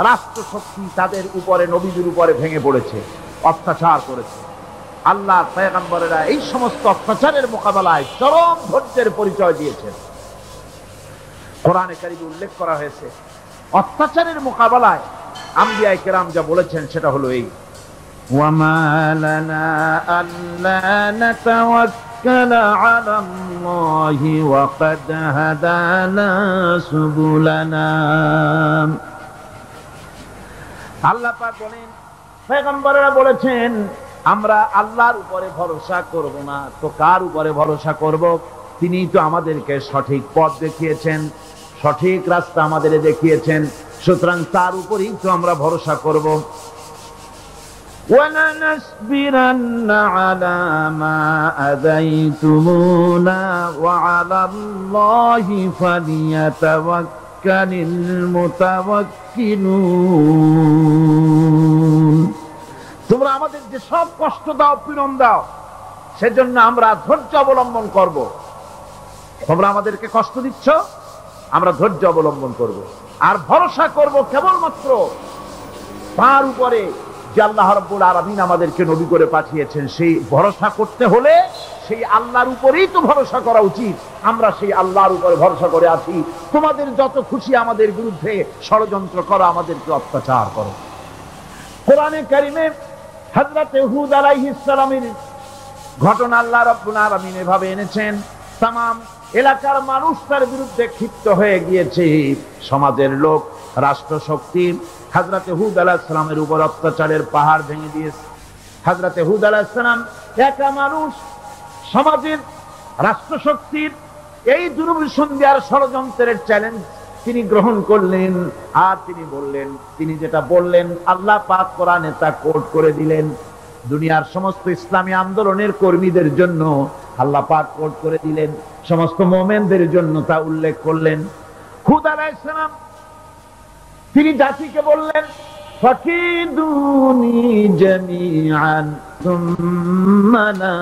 রাষ্ট্রশক্তি তাদের উপরে, নবীদের উপরে ভেঙে পড়েছে, অত্যাচার করেছে। আল্লাহর পয়গম্বরেরা এই সমস্ত অত্যাচারের মোকাবেলায় চরম ধৈর্যের পরিচয় দিয়েছেন। কোরআনে কারিমে উল্লেখ করা হয়েছে অত্যাচারের মোকাবেলায় আম্বিয়ায়ে কেরাম যা বলেছেন সেটা হলো এই: ওয়ামা লানা আল্লা নাতাওয়াক্কাল نتوكل على الله وقد هدانا سبلنا আল্লাহ পাক বলেন, পয়গম্বররা বলেছেন আমরা আল্লাহর উপরে ভরসা করব না তো কার উপরে ভরসা করব? তিনিই তো আমাদেরকে সঠিক পথ দেখিয়েছেন, সঠিক রাস্তা আমাদের দেখিয়েছেন, সুতরাং তার উপরেই তো আমরা ভরসা করব। ولنصبرن على ما أذيتمونا وعلى الله فليتوكل المتوكلون তোমরা আমাদের যে সব কষ্ট দাও, পীড়ন দাও, সেজন্য আমরা ধৈর্য অবলম্বন করব। তোমরা আমাদেরকে কষ্ট দিচ্ছ, আমরা ধৈর্য অবলম্বন করব আর ভরসা করব কেবলমাত্র তার উপরে যে আল্লাহ রাব্বুল আলামিন আমাদেরকে নবী করে পাঠিয়েছেন। সেই ভরসা করতে হলে সেই আল্লাহর উপরেই তো ভরসা করা উচিত। আমরা সেই আল্লাহর উপরে ভরসা করে আছি। তোমাদের যত খুশি আমাদের বিরুদ্ধে ষড়যন্ত্র করো, আমাদেরকে অত্যাচার করো। কোরআনে কারিমে হযরত হুদ আলাইহিস সালামের ঘটনা আল্লাহ রাব্বুল আলামিন এভাবে এনেছেন, तमाम এলাকার মানুষ তার বিরুদ্ধে ক্ষিপ্ত হয়ে গিয়েছে। সমাজের লোক, রাষ্ট্র শক্তি হযরত হুদ আলাইহিস সালামের উপর অত্যাচারের পাহাড় ভেঙে দিয়েছে। হযরত হুদ আলাইহিস সালাম একা মানুষ, সমাজের রাষ্ট্র শক্তির এই দুর্বিসন্ধির ষড়যন্ত্রের চ্যালেঞ্জ তিনি গ্রহণ করলেন আর তিনি বললেন, তিনি যেটা বললেন আল্লাহ পাক কোরআনে তা কোট করে দিলেন। দুনিয়ার সমস্ত ইসলামী আন্দোলনের কর্মীদের জন্য আল্লাহ পাক কোট করে দিলেন, সমস্ত মুমিনদের জন্য তা উল্লেখ করলেন। হুদ আলাইহিস সালাম তিনি জাতিকে বললেন, ফাকিদুনি জামিআন সুম্মা লা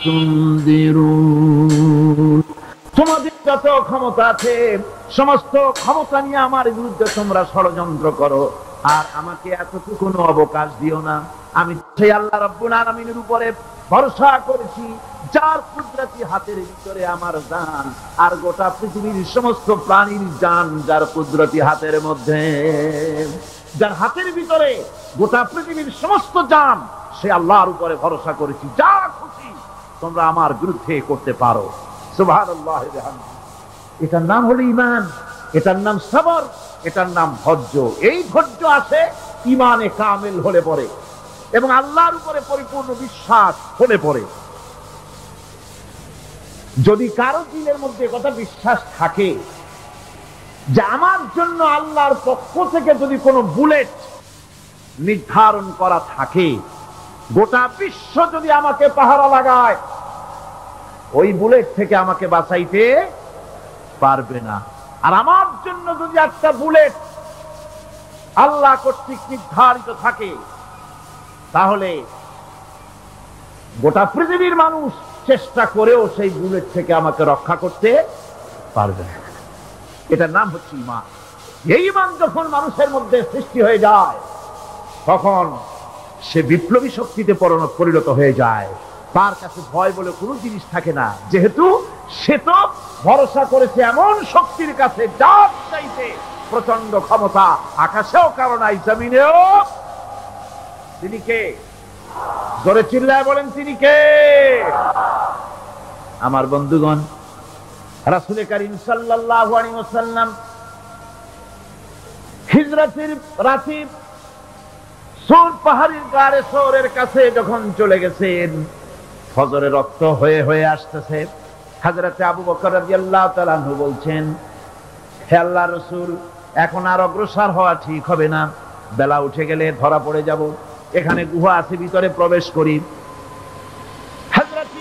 তুনদিরুন, তোমাদের যত ক্ষমতা আছে সমস্ত ক্ষমতা নিয়ে আমার বিরুদ্ধে তোমরা ষড়যন্ত্র করো, আর আমাকে এতটুকু অবকাশ দিও না। আমি সেই আল্লাহ রাব্বুল আলামিনের উপরে ভরসা করেছি যার কুদরতি হাতের ভিতরে আমার জান, আর গোটা পৃথিবীর সমস্ত প্রাণীর জান যার কুদরতি হাতের মধ্যে, যার হাতের ভিতরে গোটা পৃথিবীর সমস্ত জান, সে আল্লাহর উপরে ভরসা করেছি। যা খুশি তোমরা আমার বিরুদ্ধে করতে পারো। সুবহানাল্লাহ। এটার নাম হলো ঈমান, এটার নাম সবর, এটার নাম ধৈর্য। এই ধৈর্য আসে ঈমানে কামিল হলে পরে এবং আল্লাহর উপরে পরিপূর্ণ বিশ্বাস হলে পরে। যদি কারো দিলের মধ্যে কথা বিশ্বাস থাকে যে আমার জন্য আল্লাহর পক্ষ থেকে যদি কোনো বুলেট নির্ধারণ করা থাকে, গোটা বিশ্ব যদি আমাকে পাহারা লাগায়, ওই বুলেট থেকে আমাকে বাঁচাইতে পারবে না। আর আমার জন্য যদি একটা বুলেট আল্লাহ কর্তৃক নির্ধারিত থাকে, তাহলে গোটা পৃথিবীর মানুষ চেষ্টা করেও সেই বুলেট থেকে আমাকে রক্ষা করতে পারবে না। এটার নাম হচ্ছে ঈমান। এই ঈমান যখন মানুষের মধ্যে সৃষ্টি হয়ে যায়, তখন সে বিপ্লবী শক্তিতে পরিণত হয়ে যায়। তার কাছে ভয় বলে কোনো জিনিস থাকে না, যেহেতু সে তো ভরসা করেছে এমন শক্তির কাছে যার চাইতে প্রচন্ড ক্ষমতা, আকাশেও কারো নাই, জমিনেও। তিনি কে? জোরে চিল্লায় বলেন, তিনি কে? আমার বন্ধুগণ, রাসূল করিম সাল্লাল্লাহু আলাইহি ওয়াসাল্লাম হিজরতের রাতে সূর পাহাড়ের গায়ে সূরের কাছে যখন চলে গেছেন, ফজরের রক্ত হয়ে হয়ে আসতেছে। হযরত আবু বকর রাদিয়াল্লাহু তাআলা আনহু বলছেন, হে আল্লাহর রাসূল, এখন আর অগ্রসর হওয়া ঠিক হবে না, বেলা উঠে গেলে ধরা পড়ে যাব। এখানে গুহা আছে, ভিতরে প্রবেশ করি। হযরত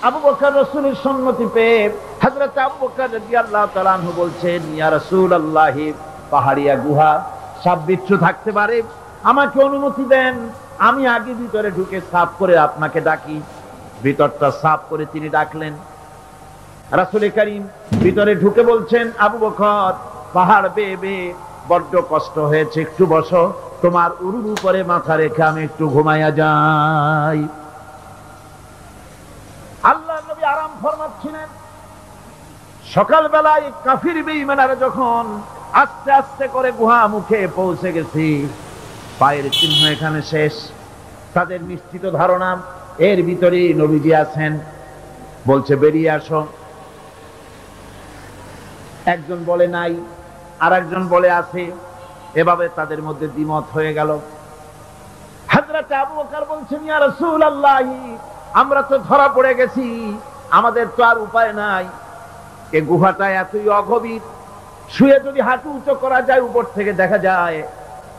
আবু বকর রাসূলের সম্মতি পেয়ে হযরত আবু বকর রাদিয়াল্লাহু তাআলা আনহু বলছেন, ইয়া রাসূলুল্লাহ, পাহাড়িয়া গুহা, সাপ বিচ্ছু থাকতে পারে, আমাকে অনুমতি দেন, আমি আগে ভিতরে ঢুকে সাফ করে আপনাকে ডাকি। ভিতরটা সাফ করে তিনি ডাকলেন। রাসূল করিম ভিতরে ঢুকে বলছেন, আবু বকর, পাহাড় বেয়ে বেয়ে বড্ড কষ্ট হয়েছে, একটু বসো, তোমার উরুর উপরে মাথা রেখে আমি একটু ঘুমাইয়া যাই। আল্লাহ নবী আরাম ফরমাচ্ছিলেন। সকালবেলায় কাফির বেঈমানরা যখন আস্তে আস্তে করে গুহা মুখে পৌঁছে গেছি, পায়ের চিহ্ন এখানে শেষ, তাদের নিশ্চিত ধারণা এর ভিতরে নবীজি আছেন। বলছে বেরিয়ে আসো। একজন বলে নাই, আর একজন বলে আছে। এভাবে তাদের মধ্যে দ্বিমত হয়ে গেল। হযরত আবু বকর বলছেন, ইয়া রাসূলুল্লাহ, আমরা তো ধরা পড়ে গেছি, আমাদের তো আর উপায় নাই। এই গুহাটা এতই অগভীর, শুয়ে যদি হাঁটু উঁচু করা যায় উপর থেকে দেখা যায়,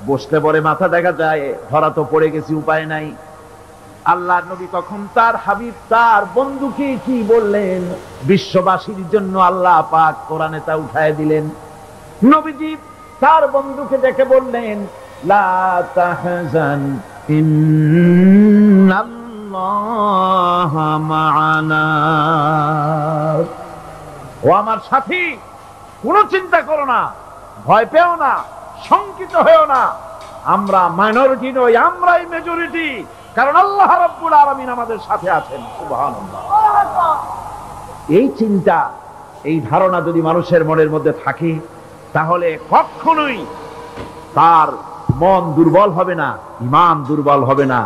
বসলে পরে মাথা দেখা যায়, ধরা তো পড়ে গেছি, উপায় নাই। আল্লাহর নবী তখন তার হাবিব, তার বন্ধুকে কি বললেন? বিশ্ববাসীর জন্য আল্লাহ পাক কোরআনে তা উঠায় দিলেন। নবীজি তার বন্ধুকে ডেকে বললেন, লা তাহজান ইন্নাল্লাহা মা'ানা। ও আমার সাথী, কোনো চিন্তা করো না, ভয় পেও না, শঙ্কিত হয়েও না। আমরা মাইনরিটি নই, আমরাই মেজরিটি, কারণ আল্লাহ রাব্বুল আলামিন আমাদের সাথে আছেন। সুবহানাল্লাহ। এই চিন্তা, এই ধারণা যদি মানুষের মনের মধ্যে থাকে, তাহলে কখনোই তার মন দুর্বল হবে না, ঈমান দুর্বল হবে না।